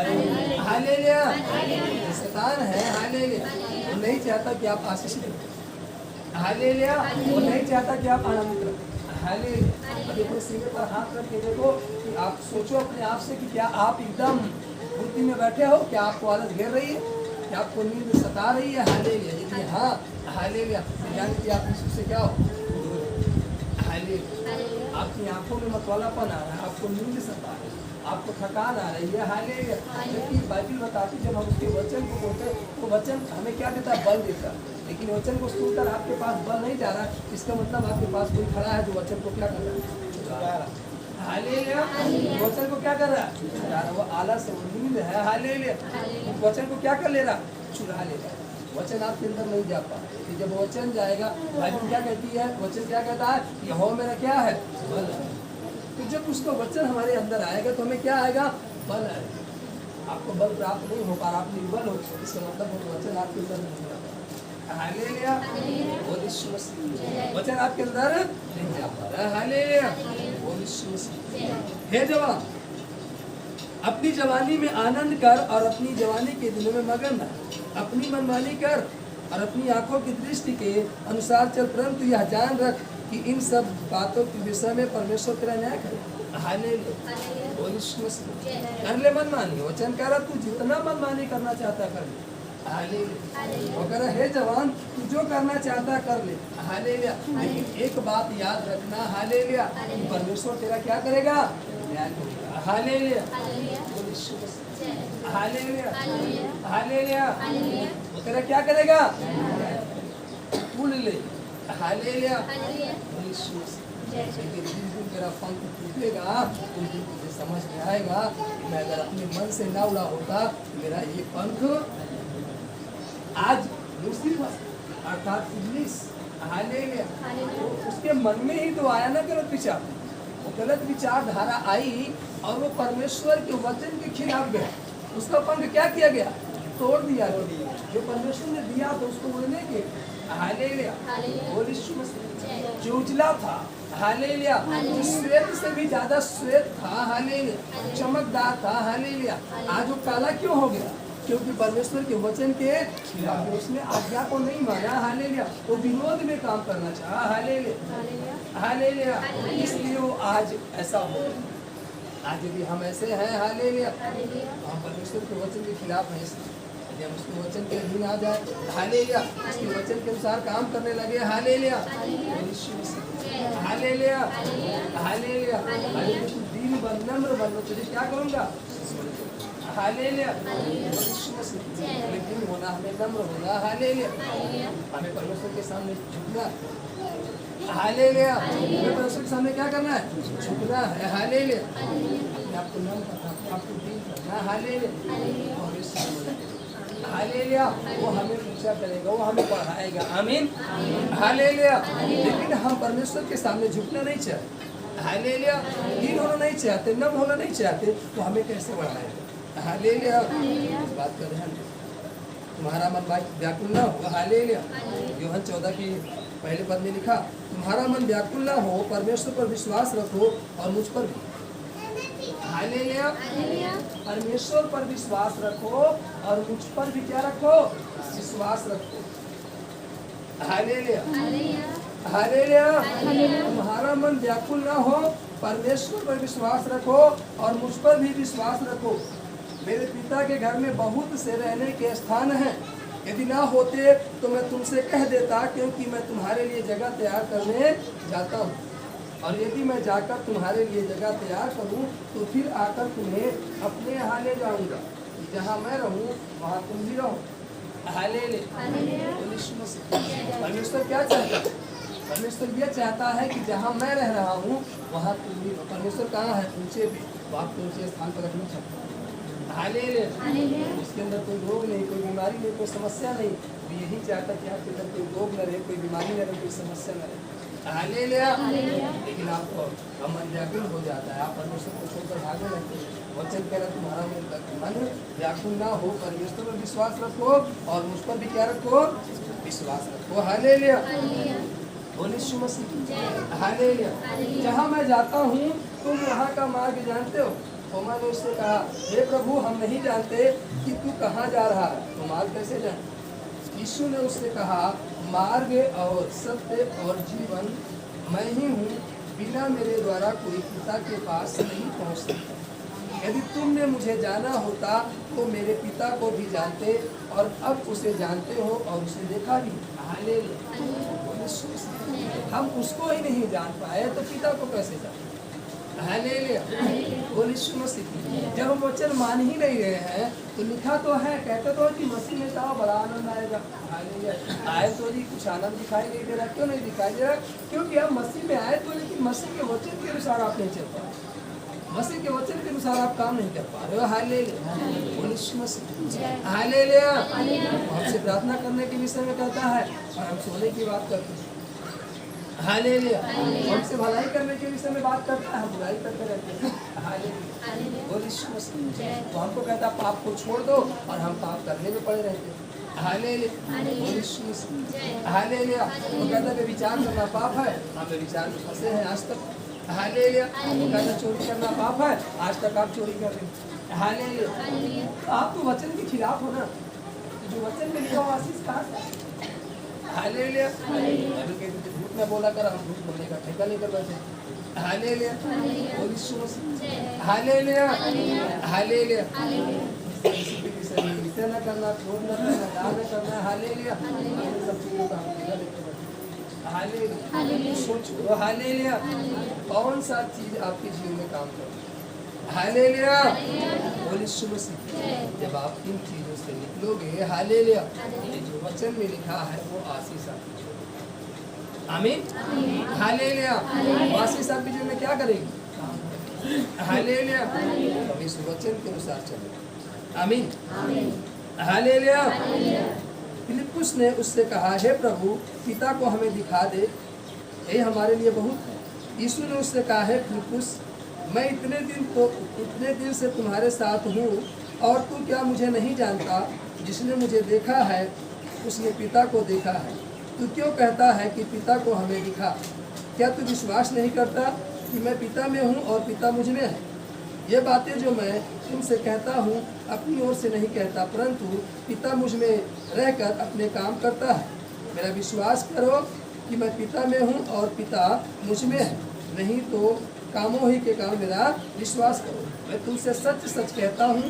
हालेलुया। शैतान है, हालेलुया, वो नहीं चाहता कि आप आशीषित रखें, हालेलुया। वो नहीं चाहता कि आप आनंदित रखें, हालेलुया। अभी अपने सीने पर हाथ रख के देखो कि आप सोचो अपने आप से कि क्या आप एकदम बुद्धि में बैठे हो, क्या आपको आलस घेर रही है, क्या आपको नींद सता रही है, हालेलुया। यदि हाँ, हालेलुया, यानी कि आप यीशु से क्या हो, हालेलुया। आपकी आंखों में मतवालापन आ रहा है, आपको नींद सता है, आपको थकान आ रही है, हालेलुया। जबकि बाइबल बताती जब हम उसके वचन को बोलते तो वचन हमें क्या देता है, बल देता है। लेकिन वचन को सुनकर आपके पास बल नहीं जा रहा, इसका मतलब आपके पास कोई खड़ा है जो वचन को क्या कर रहा है, हालेलुया। वचन को क्या कर रहा है, वो आलस है, वो नींद है, हालेलुया। वचन को क्या कर ले रहा, चुरा ले रहा। वचन आपके अंदर नहीं जा पाता, जब वचन जाएगा, बाइबल क्या कहती है, वचन क्या कहता है, यहोवा मेरा क्या है, बल है। तो जब उसका वचन हमारे अंदर आएगा तो हमें क्या आएगा, बल आएगा। आपको बल प्राप्त नहीं हो पा रहा, आप निर्बल हो, इसका मतलब वो वचन आपके अंदर नहीं जा पा रहा, हालेलुया। बोल यीशु मसीह, वचन आपके अंदर नहीं जा पा रहा, हालेलुया। बोल यीशु मसीह। हे जवान, अपनी जवानी में आनंद कर और अपनी जवानी के दिनों में मगन रह। अपनी मनमानी कर और अपनी आंखों की दृष्टि के अनुसार चल, परंतु यह जान रख कि इन सब बातों के विषय में परमेश्वर तेरा न्याय करे। हालेलुया। बोल यीशु मसीह। कर ले मनमानी, वचन कह रहा तू जितना मनमानी करना चाहता कर ले। हालेलुया। वो कह रहा हे जवान तू जो करना चाहता कर ले। हालेलुया। लेकिन एक बात याद रखना, हालेलुया, परमेश्वर तेरा क्या करेगा? न्याय करेगा। हालेलुया। बोल यीशु मसीह। हालेलुया। हालेलुया। वो तेरा क्या करेगा? सुन ले। हालेलुया। बोल यीशु मसीह। लेकिन जिस दिन तेरा पंख टूटेगा उस दिन तुझे समझ में आएगा कि मैं अगर अपने मन से ना उड़ा होता मेरा ये पंख आज लूसीफर अर्थात इब्लीस, हालेलुया, तो उसके मन में ही तो आया ना गलत विचार। वो गलत विचारधारा आई और वो परमेश्वर के वचन के खिलाफ गया। उसका पंख क्या किया गया? तोड़ दिया। जो परमेश्वर ने दिया था उसको उड़ने के। हालेलुया। बोल यीशु मसीह। जो उजला था, हालेलुया, जो श्वेत से भी ज्यादा श्वेत था, हालेलुया, चमकदार था, हालेलुया, आज वो काला क्यों हो गया? क्योंकि परमेश्वर के वचन के खिलाफ उसने आज्ञा को नहीं माना। हालेलुया। वो विरोध में काम करना चाहा। हालेलुया। हालेलुया। इसलिए वो आज ऐसा हो। आज यदि हम ऐसे हैं, हालेलुया, हम परमेश्वर के वचन के खिलाफ हैं। यदि हम उसके वचन के अधीन आ जाए, हालेलुया, उसके वचन के अनुसार काम करने लगे, हालेलुया, हालेलुया, हालेलुया, दीन बन, नम्र बन, तुझे क्या करूँगा? हालेलुया। लेकिन होना हमें नम्र होना। हालेलुया। हमें परमेश्वर के सामने झुकना। हालेलुया। हमें परमेश्वर के सामने क्या करना है? झुकना है। हालेलुया। आपको नम्र करना, आपको दीन करना। हालेलुया। हालेलुया। वो हमें ऊंचा करेगा, वो हमें बढ़ाएगा। आमीन। हालेलुया। लेकिन हम परमेश्वर के सामने झुकना नहीं चाहते। हालेलुया। दीन होना नहीं चाहते, नम्र होना नहीं चाहते, तो हमें कैसे बढ़ाएगा? हालेलुया। इस बात का ध्यान रखो। तुम्हारा मन व्याकुल ना हो। हालेलुया। यूहन्ना 14 की पहले पद में लिखा, तुम्हारा मन व्याकुल ना हो, परमेश्वर पर विश्वास रखो और मुझ पर भी। हालेलुया। परमेश्वर पर विश्वास रखो और मुझ पर भी क्या रखो? विश्वास रखो। हालेलुया। हालेलुया। तुम्हारा मन व्याकुल ना हो, परमेश्वर पर विश्वास रखो और मुझ पर भी विश्वास रखो। मेरे पिता के घर में बहुत से रहने के स्थान हैं। यदि ना होते तो मैं तुमसे कह देता, क्योंकि मैं तुम्हारे लिए जगह तैयार करने जाता हूँ। और यदि मैं जाकर तुम्हारे लिए जगह तैयार करूँ तो फिर आकर तुम्हें अपने यहाँ ले जाऊँगा। जहाँ मैं रहूँ वहाँ तुम भी रहो। हालेलुया। परमेश्वर क्या चाहता है? परमेश्वर यह चाहता है कि जहाँ मैं रह रहा हूँ वहाँ तुम भी। परमेश्वर कहाँ है? ऊंचे पे। तो आपको ऊंचे स्थान पर रखना चाहता है। हालेलुया। उसके अंदर कोई रोग नहीं, कोई बीमारी नहीं, कोई समस्या नहीं। वो यही चाहता कि आपके अंदर कोई रोग न रहे, कोई बीमारी न रहे, कोई समस्या न रहे। हालेलुया। लेकिन आपको मन व्याकुल हो जाता है, आप परमेश्वर को छोड़कर भागने लगते हैं। वचन कह रहा तुम्हारा मन व्याकुल ना हो, परमेश्वर पर विश्वास रखो और मुझ पर भी क्या रखो? विश्वास रखो। हालेलुया। बोल यीशु मसीह। हालेलुया। जहाँ मैं जाता हूँ तुम वहाँ का मार्ग जानते हो। थोमा ने उससे कहा, हे प्रभु, हम नहीं जानते कि तू कहाँ जा रहा है, तो मार्ग कैसे जाए? यीशु ने उससे कहा, मार्ग और सत्य और जीवन मैं ही हूँ। बिना मेरे द्वारा कोई पिता के पास नहीं पहुँच सकता। यदि तुमने मुझे जाना होता तो मेरे पिता को भी जानते और अब उसे जानते हो और उसे देखा भी। हालेलुया। हम उसको ही नहीं जान पाए तो पिता को कैसे जाने? हालेलुया। बोल यीशु मसीह। जब हम वचन मान ही नहीं रहे हैं तो लिखा तो है, कहते तो है कि मसीह में जाओ बड़ा आनंद आएगा। हालेलुया। आए तो जी कुछ आनंद दिखाई नहीं दे रहा। क्यों नहीं दिखाई दे रहा? क्योंकि हम मसीह में आए तो, लेकिन मसीह के वचन के अनुसार आप नहीं चल पा रहे, मसीह के वचन के अनुसार आप काम नहीं कर पा रहे हो। हालेलुया। बोल यीशु मसीह। हालेलुया। हमसे प्रार्थना करने के विषय में कहता है और हम सोने की बात करते हैं। हालेलुया। हमसे भलाई करने के विषय में बात करता है, हम बुराई करते रहते हैं। हालेलुया। बोल यीशु मसीह। तो हमको कहता है पाप को छोड़ दो और हम पाप करने में पड़े रहते हैं। हालेलुया। बोल यीशु मसीह। हालेलुया। वो कहता है विचार करना पाप है, हम विचार में फंसे हैं आज तक। हालेलुया। वो कहता चोरी करना पाप है, आज तक आप चोरी कर रहे हैं। हालेलुया। तो आप तो वचन के खिलाफ हो ना, जो वचन में लिखा हुआ आशीष कहाँ से? हालेलुया। अभी कहते थे झूठ में बोला कर, हम झूठ बोलने का ठेका नहीं कर बैठे। हालेलुया। बोल यीशु मसीह। हालेलुया। हालेलुया। इसे न करना, क्रोध न करना, दान न करना। हालेलुया। इन सब चीजों का हम ठेका लेके बैठे। हालेलुया। सोचो हालेलुया, कौन सा चीज आपके जीवन में काम कर रही है? हालेलुया। बोल यीशु मसीह। जब आप इन चीजों से निकलोगे, हालेलुया, ये जो वचन में लिखा है वो आशीष आपकी जीवन में। आमीन। हालेलुया। आशीष आपके जीवन में क्या करेगी? हालेलुया। हम इस वचन के अनुसार चलें। आमीन। हालेलुया। फिलिप्पुस ने उससे कहा, हे प्रभु, पिता को हमें दिखा दे, ये हमारे लिए बहुत है। यीशु ने उससे कहा, हे फिलिप्पुस, मैं इतने दिन से तुम्हारे साथ हूँ और तू क्या मुझे नहीं जानता? जिसने मुझे देखा है उसने पिता को देखा है। तू क्यों कहता है कि पिता को हमें दिखा? क्या तू विश्वास नहीं करता कि मैं पिता में हूँ और पिता मुझ में है? ये बातें जो मैं तुमसे कहता हूँ अपनी ओर से नहीं कहता, परंतु पिता मुझ में रहकर अपने काम करता है। मेरा विश्वास करो कि मैं पिता में हूँ और पिता मुझ में है, नहीं तो कामों ही के काम मेरा विश्वास करो। मैं तुमसे सच सच कहता हूँ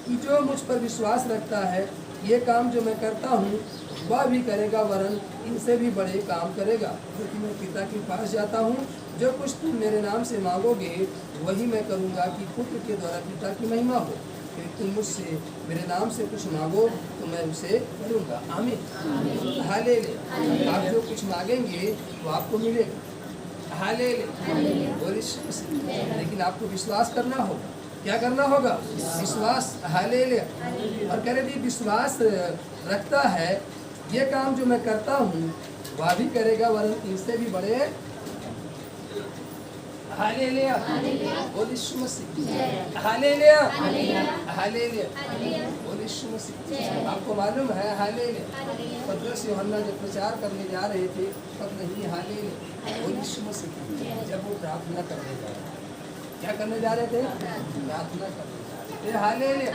कि जो मुझ पर विश्वास रखता है, ये काम जो मैं करता हूँ वह भी करेगा, वरन इनसे भी बड़े काम करेगा, क्योंकि मैं पिता के पास जाता हूँ। जो कुछ तुम मेरे नाम से मांगोगे वही मैं करूँगा, कि पुत्र के द्वारा पिता की महिमा हो। यदि तुम मुझसे मेरे नाम से कुछ मांगो तो मैं उसे करूँगा। आमीन। हालेलुया। आप जो कुछ मांगेंगे वो आपको मिलेगा। हालेलुया। बोल यीशु मसीह। लेकिन आपको विश्वास करना होगा। क्या करना होगा? विश्वास। हालेलुया। और कह रहे विश्वास रखता है, ये काम जो मैं करता हूँ वह भी करेगा, वरन इनसे भी बड़े। हालेलुया। बोल यीशु मसीह। हालेलुया। हालेलुया। बोल यीशु मसीह। आपको मालूम है, हालेलुया, पतरस यूहन्ना जब प्रचार करने जा रहे थे तब नहीं, हालेलुया, बोल यीशु मसीह, जब वो प्रार्थना करने जा रहे थे, क्या करने जा रहे थे? प्रार्थना करने जा रहे थे। हालेलुया।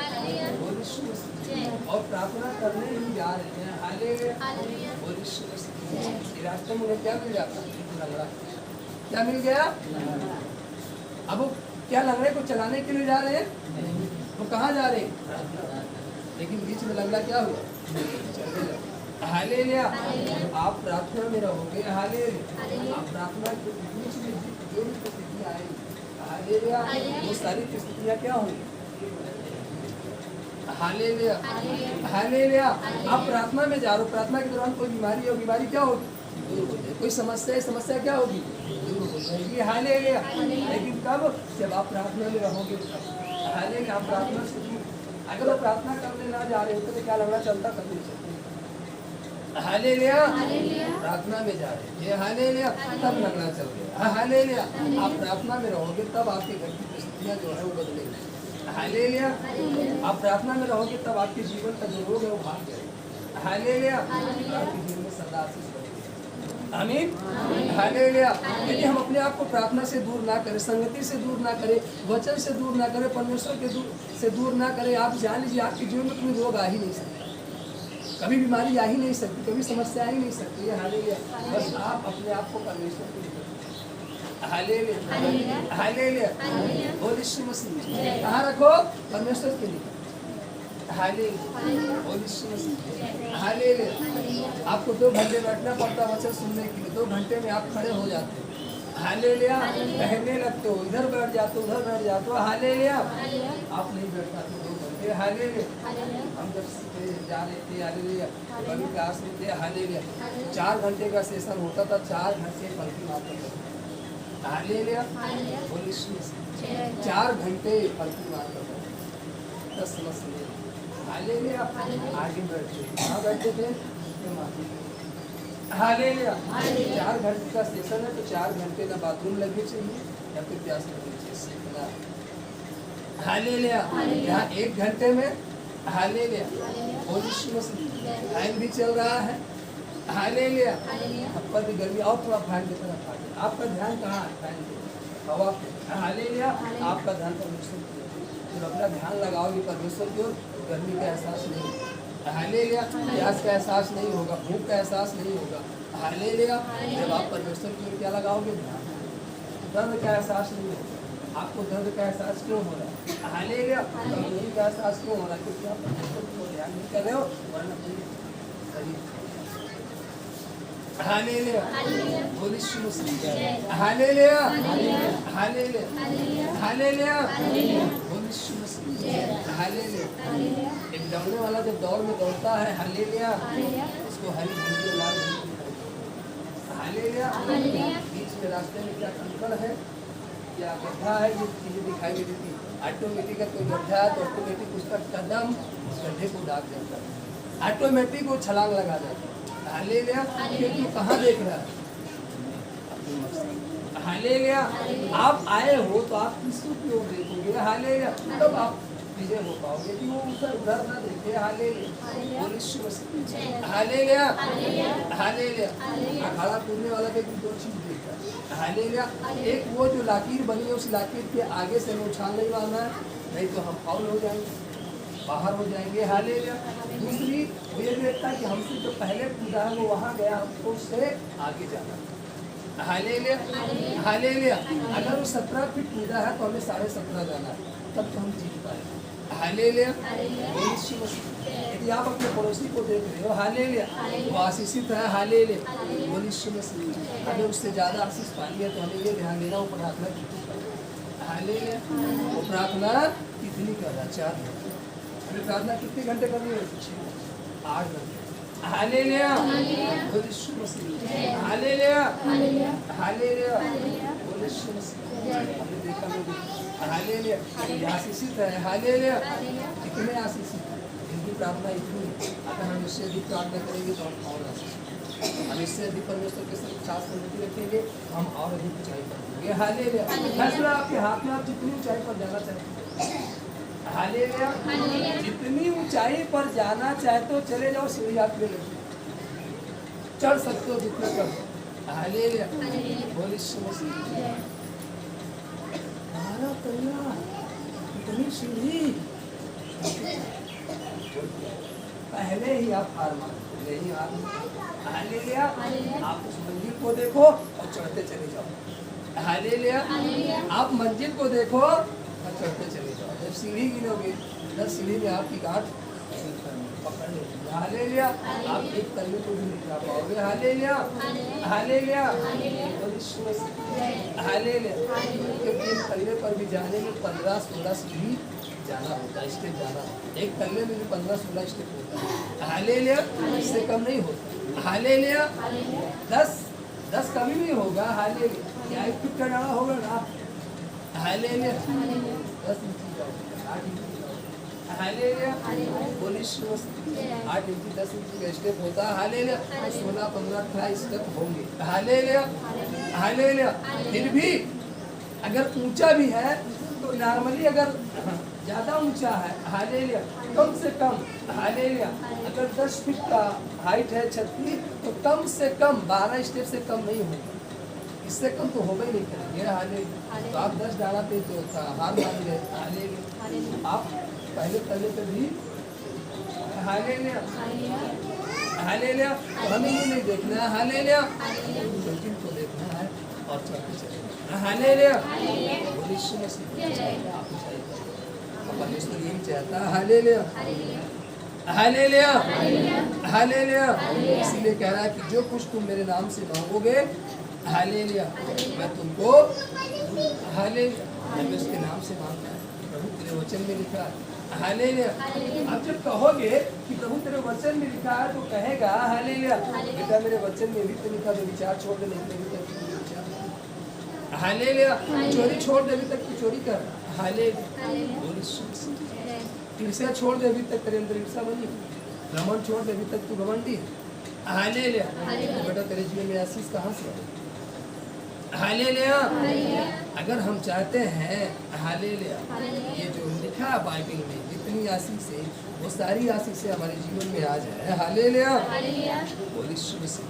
बोल यीशु मसीह। और प्रार्थना करने ही जा रहे हैं। हालेलुया। बोल यीशु मसीह। रास्ते में उन्हें क्या मिल जाता? लंगड़ा। क्या मिल गया? अब वो क्या लंगड़े को चलाने के लिए जा रहे हैं? वो कहाँ जा रहे हैं? लेकिन बीच में लंगड़ा क्या हुआ? चलने लगा। हालेलुया। आप प्रार्थना में रहोगे। हालेलुया। आप प्रार्थना के बीच में जो भी परिस्थितियाँ आएंगी, हालेलुया, वो सारी परिस्थितियाँ क्या होंगी? हालेलुया। हालेलुया। आप प्रार्थना में जा रहे हो, प्रार्थना के दौरान कोई बीमारी हो, बीमारी क्या होगी? दूर हो जाएगी। कोई समस्या है, समस्या क्या होगी? दूर हो जाएगी। हालेलुया। लेकिन कब? जब आप प्रार्थना में रहोगे। हालेलुया। आप प्रार्थना से दूर, अगर वो प्रार्थना करने ना जा रहे होते तो क्या लंगड़ा चलता? कभी नहीं चलता। हालेलुया। प्रार्थना में जा रहे थे, हालेलुया, तब लंगड़ा चल गया। हालेलुया। आप प्रार्थना में रहोगे तब आपके घर की परिस्थितियाँ जो है वो बदलेंगी। हालेलुया। आप प्रार्थना में रहोगे तब आपके जीवन का जो रोग है वो भाग जाएगा। हालेलुया। आपके जीवन में सदा आशीष बढ़ेगी। आमीन। हालेलुया। यदि हम अपने आप को प्रार्थना से दूर ना करें, संगति से दूर ना करें, वचन से दूर ना करें, परमेश्वर के से दूर ना करें, आप जान लीजिए आपके जीवन में कोई रोग आ ही नहीं सकता, कभी बीमारी आ ही नहीं सकती, कभी समस्या आ ही नहीं सकती है। हालेलुया। बस आप अपने आप को परमेश्वर के लिए। हालेलुया। हालेलुया। बोल यीशु मसीह। कहाँ रखो? परमेश्वर के लिए। हालेलुया। बोल यीशु मसीह। हालेलुया। आपको 2 घंटे बैठना पड़ता वचन सुनने के लिए, 2 घंटे में आप खड़े हो जाते हो। हालेलुया। कहने लगते हो, इधर बैठ जाते हो, उधर बैठ जाते हो। हालेलुया। आप नहीं बैठ पाते 2 घंटे। हालेलुया। हम जब जा रहे थे, हालेलुया, कभी क्लास में थे, हालेलुया, 4 घंटे का सेशन होता था, 4 घंटे पलटी मारते थे। हालेलुया। बोल यीशु मसीह। 4 घंटे पलटी मारते थे। 10 समझ। हालेलुया। आगे बैठते, कहाँ बैठते थे? हालेलुया। 4 घंटे का सेशन है तो 4 घंटे का बाथरूम लगे चाहिए या फिर प्यास लगनी चाहिए। हालेलुया। यहाँ 1 घंटे में, हालेलुया, बोल यीशु मसीह, फैन भी चल रहा है। हालेलुया। ऊपर की गर्मी और थोड़ा फैन की तरफ आ गया। आपका ध्यान कहाँ है? फैन की हवा पे। हालेलुया। आपका ध्यान परमेश्वर की। जब अपना ध्यान लगाओगे परमेश्वर की ओर, गर्मी का एहसास नहीं होगा। हालेलुया। प्यास का एहसास नहीं होगा, भूख का एहसास नहीं होगा। हालेलुया। जब आप परमेश्वर की ओर क्या लगाओगे, ध्यान, दर्द का एहसास नहीं होगा। आपको दर्द का एहसास क्यों हो रहा है? हालेलुया। कमजोरी का एहसास क्यों हो रहा है? क्योंकि आप परमेश्वर की ओर ध्यान नहीं कर रहे हो, वरना शरीर। हालेलुया। बोलिए यीशु मसीह। हालेलुया। हालेलुया। हालेलुया। बोलिए यीशु मसीह। हालेलुया। एक दौड़ने वाला जब दौड़ में दौड़ता है, हालेलुया, उसको हरी झंडी लाल झंडी दिखाई देती है। हालेलुया। बीच में रास्ते में क्या कंकड़ है, क्या गड्ढा है, ये चीजें दिखाई नहीं देती। ऑटोमेटिक का कोई गड्ढा है तो ऑटोमेटिक उसका कदम उस गड्ढे को दाग जाता है, ऑटोमेटिक वो छलांग लगा जाता है। हालेलुया। क्योंकि कहाँ देख रहा है? हालेलुया। आप आए हो तो आप किसको की ओर देखोगे? हालेलुया। तब आप विजय हो पाओगे कि वो उधर ना देखे। हालेलुया। बोलिए यीशु मसीह। हालेलुया। हालेलुया। अखाड़ा कूदने वाला व्यक्ति दो चीज देखता है। हालेलुया। एक वो जो लाकीर बनी है, उस लाकीर के आगे से हमें उछाल नहीं मारना है, नहीं तो हम फाउल हो जाएंगे, बाहर हो जाएंगे। हालेलुया। दूसरी वो ये देखता है कि हमसे जो पहले कूदा है वो वहाँ गया, हमको उससे आगे जाना। हालेलुया। हालेलुया। अगर वो 17 फीट कूदा है तो हमें 17.5 जाना है, तब तो हम जीत पाएंगे। हालेलुया। यदि आप अपने पड़ोसी को देख रहे हो, हालेलुया, वो आशीषित है। हालेलुया। बोलिए यीशु मसीह। अगर उससे ज़्यादा आशीष पानी है तो हमें ये ध्यान देना, वो प्रार्थना कितनी कर रहा है। हालेलुया। वो प्रार्थना कितनी कर रहा है? 4 घंटे। हमें प्रार्थना कितने घंटे करनी है? 8 घंटे। हालेलुया। बोलिए यीशु मसीह। हालेलुया। हालेलुया। बोलिए यीशु मसीह। हमने देखा नहीं, हालेलुया, ये आशीषित है। हालेलुया। कितने आशीषित है इनकी प्रार्थना, इतनी है। अगर हम इससे अधिक प्रार्थना करेंगे तो हम और आशीषित, हम इससे अधिक परमेश्वर के साथ खास संगति रखेंगे, हम और अधिक ऊंचाई पर होंगे। हालेलुया। फैसला आपके हाथ में, आप जितनी ऊंचाई पर जाना चाहते हैं। हालेलुया। जितनी ऊंचाई पर जाना चाहते हो चले जाओ, सीढ़ी आपके लिए चढ़ सकते हो जितना कर। हालेलुया। बोलिए यीशु मसीह। इतनी सीढ़ी, पहले ही आप हार मान नहीं हार। हालेलुया। आप उस मंजिल को देखो और चढ़ते चले जाओ। हालेलुया। आप मंजिल को देखो और चढ़ते चले जाओ। जब सीढ़ी गिनोगे 10 सीढ़ी में आपकी गांठ पकड़ लेगी। हालेलुया। आप एक तल्ले को भी नहीं जा पाओगे। हालेलुया। हालेलुया। हालेलुया। क्योंकि एक तल्ले पर भी जाने में 15-16 सीढ़ी जाना होता है, स्टेप जाना। एक तल्ले में भी 15-16 स्टेप होता है। हालेलुया। इससे कम नहीं होता। हालेलुया। 10 कभी नहीं होगा। हालेलुया। क्या 1 फीट का डाला होगा ना? हालेलुया। 10 इंची का, 8 इंची का। हालेलुया। बोलिए यीशु मसीह। 8 इंची 10 इंची का स्टेप होता है। हालेलुया। 16, 15, 18 स्टेप होंगे। हालेलुया। हालेलुया। फिर भी अगर ऊंचा भी है तो नॉर्मली अगर ज़्यादा ऊंचा है, हालेलुया, कम से कम, हालेलुया, अगर 10 फीट का हाइट है छत की तो कम से कम 12 स्टेप से कम नहीं होगा। इससे कम तो होगा ही नहीं करेंगे। हालेलुया। तो आप 10 डाला पे तो हार मान गए। हालेलुया। आप पहले तल्ले पे भी, हालेलुया, हालेलुया। तो हमें ये नहीं देखना है, हालेलुया, लेकिन को देखना है और चलते चले। हालेलुया। बोलिए यीशु मसीह। आप परमेश्वर यही चाहता है। हालेलुया। हालेलुया। हालेलुया। इसीलिए कह रहा है कि जो कुछ तुम मेरे नाम से मांगोगे, हालेलुया, मैं तुमको, हालेलुया, मैं उसके नाम से मांगता है। प्रभु तेरे वचन में लिखा है। हालेलुया। आप जब कहोगे कि प्रभु तेरे वचन में लिखा है तो कहेगा, हालेलुया, बेटा मेरे वचन में भी तो लिखा, जो विचार छोड़ दे नहीं विचार। हालेलुया। चोरी छोड़ दे, अभी तक तू चोरी कर। हालेलुया। ईर्ष्या छोड़ दे, अभी तक तेरे अंदर ईर्ष्या बनी। घमंड छोड़ दे, अभी तक तू घमंडी। हालेलुया। बेटा तेरे जीवन में आशीष कहाँ से है? हालेलुया। अगर हम चाहते हैं, हालेलुया, ये जो लिखा है बाइबल में जितनी आशीष है वो सारी आशीष हमारे जीवन में आ जाए। हालेलुया। बोलिए यीशु मसीह।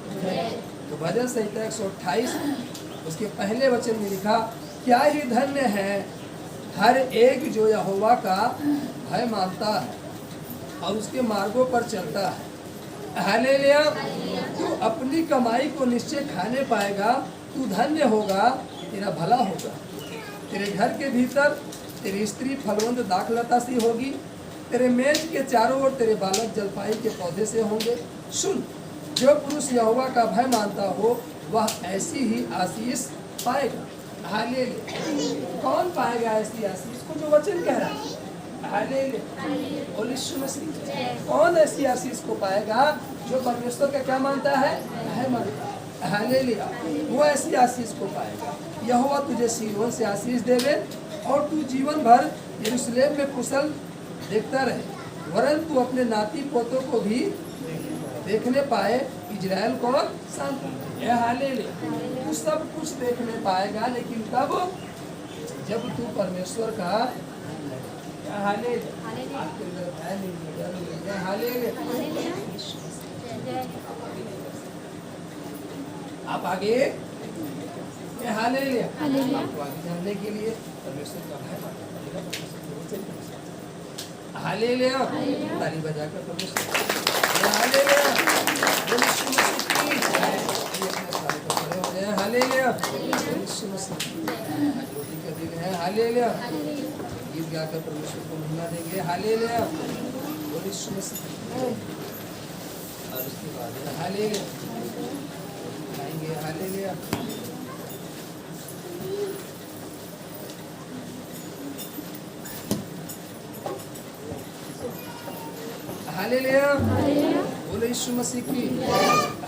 तो भजन संहिता 128 उसके पहले वचन में लिखा, क्या ही धन्य है हर एक जो यहोवा का भय मानता है और उसके मार्गों पर चलता है, हालेलुया, तू अपनी कमाई को निश्चय खाने पाएगा, तू धन्य होगा, तेरा भला होगा। तेरे घर के भीतर तेरी स्त्री फलवंत दाखलता सी होगी, तेरे मेज के चारों ओर तेरे बालक जलपाई के पौधे से होंगे। सुन, जो पुरुष यहोवा का भय मानता हो वह ऐसी ही आशीष पाएगा। हालेलुया। कौन पाएगा ऐसी आशीष को जो वचन कह रहा है? हालेलुया। बोल यीशु मसीह। कौन ऐसी आशीष को पाएगा जो परमेश्वर का क्या मानता है? भय मानता है। हालेलुया। वो ऐसी आशीष को पाएगा। यहोवा तुझे सिय्योन से आशीष देवे और तू जीवन भर यरूशलेम में कुशल देखता रहे, वरन तू अपने नाती पोतों को भी देखने पाए, इजराइल को शांति। हालेलुया। तू सब कुछ देखने पाएगा, लेकिन कब? जब तू परमेश्वर का हालेलुया आपके अंदर भय नहीं। हालेलुया। आप आगे हालेलुया। आपको आगे जानने के लिए परमेश्वर का भय मानना पड़ेगा। हालेलुया। ताली बजाकर परमेश्वर हालेलुया। यीशु मसीह की जय। अपने सारे को खड़े हो जाएं। हालेलुया। यीशु मसीह आज रोटी का दिन है। हालेलुया। गीत गाकर परमेश्वर को महिमा देंगे। हालेलुया। यीशु मसीह और उसके बाद हालेलुया गाएंगे। हालेलुया। हालेलुया। बोलो यीशु मसीह की।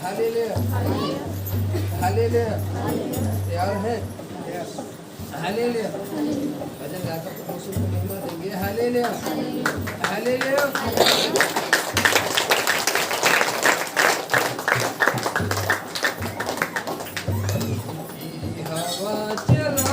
हालेलुया। हालेलुया। तैयार है? हालेलुया। भजन गाकर परमेश्वर को महिमा देंगे। हालेलुया। हालेलुया। हवा चला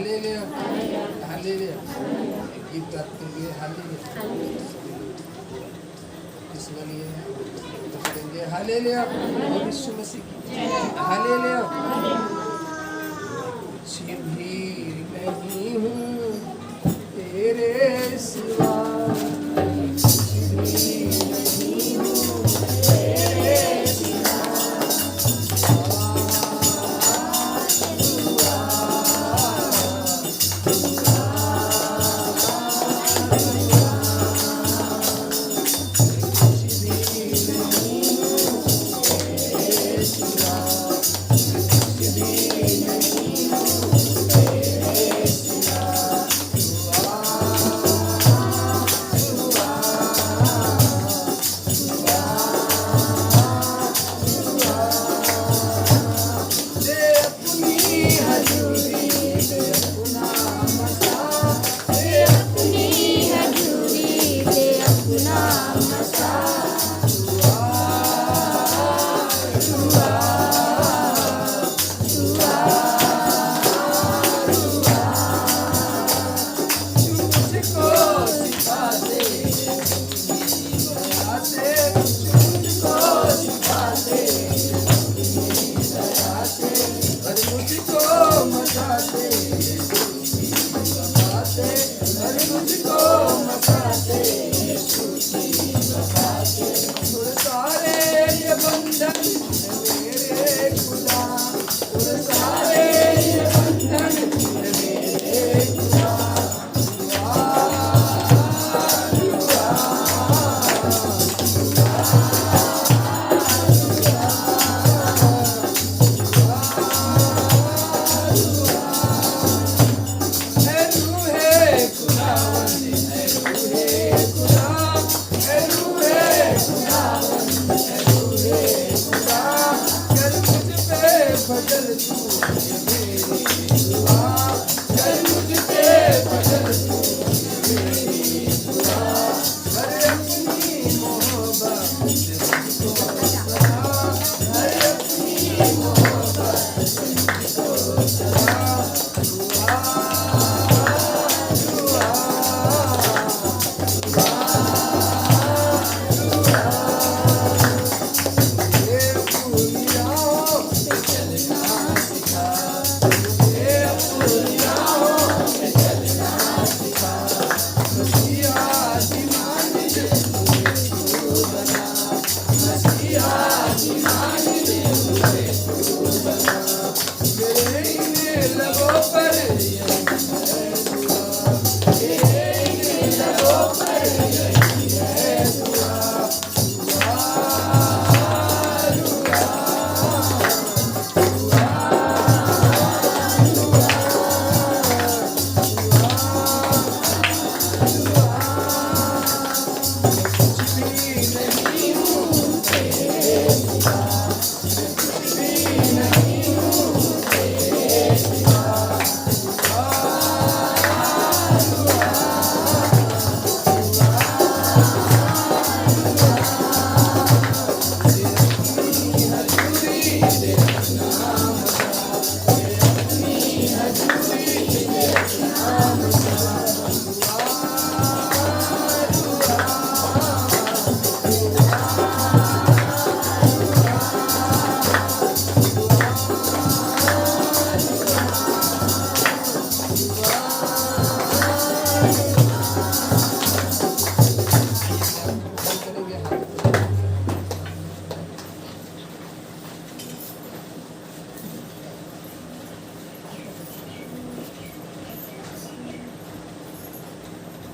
हालेलुया हालेलुया। एक गीत गाते हुए हालेलुया इस लिए करेंगे हालेलुया यीशु मसीह की हालेलुया। कुछ भी नहीं हूँ तेरे सिवा, कुछ भी नहीं हूँ तेरे सिवा।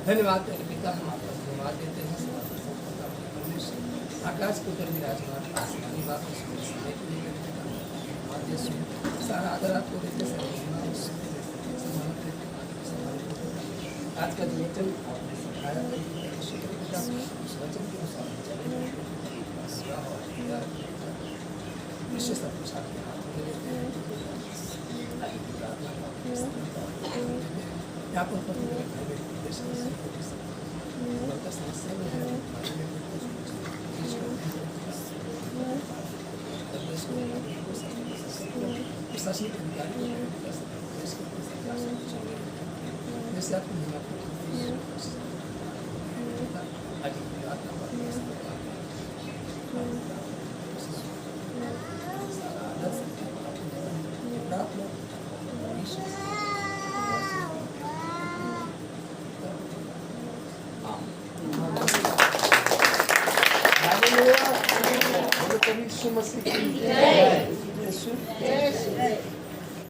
धन्यवाद पिता, हम आपका धन्यवाद देते हैं परमेश्वर आकाश के ऊपर विराजमान आसमानी बातों सुनने के लिए धन्यवाद यीशु। सारा आदर आपको देते हैं। आज का जो वचन आपने सिखाया उस वचन के अनुसार चले विशेष कुछ आपके हाथों में लेते हैं। यहाँ पर समस्या में है प्रशासनिक अधिकारी जिसके जैसे आपको नहीं आपको आगे की बात ना बात हालेलुया। बोलो कभी यीशु मसीह की जय। यीशु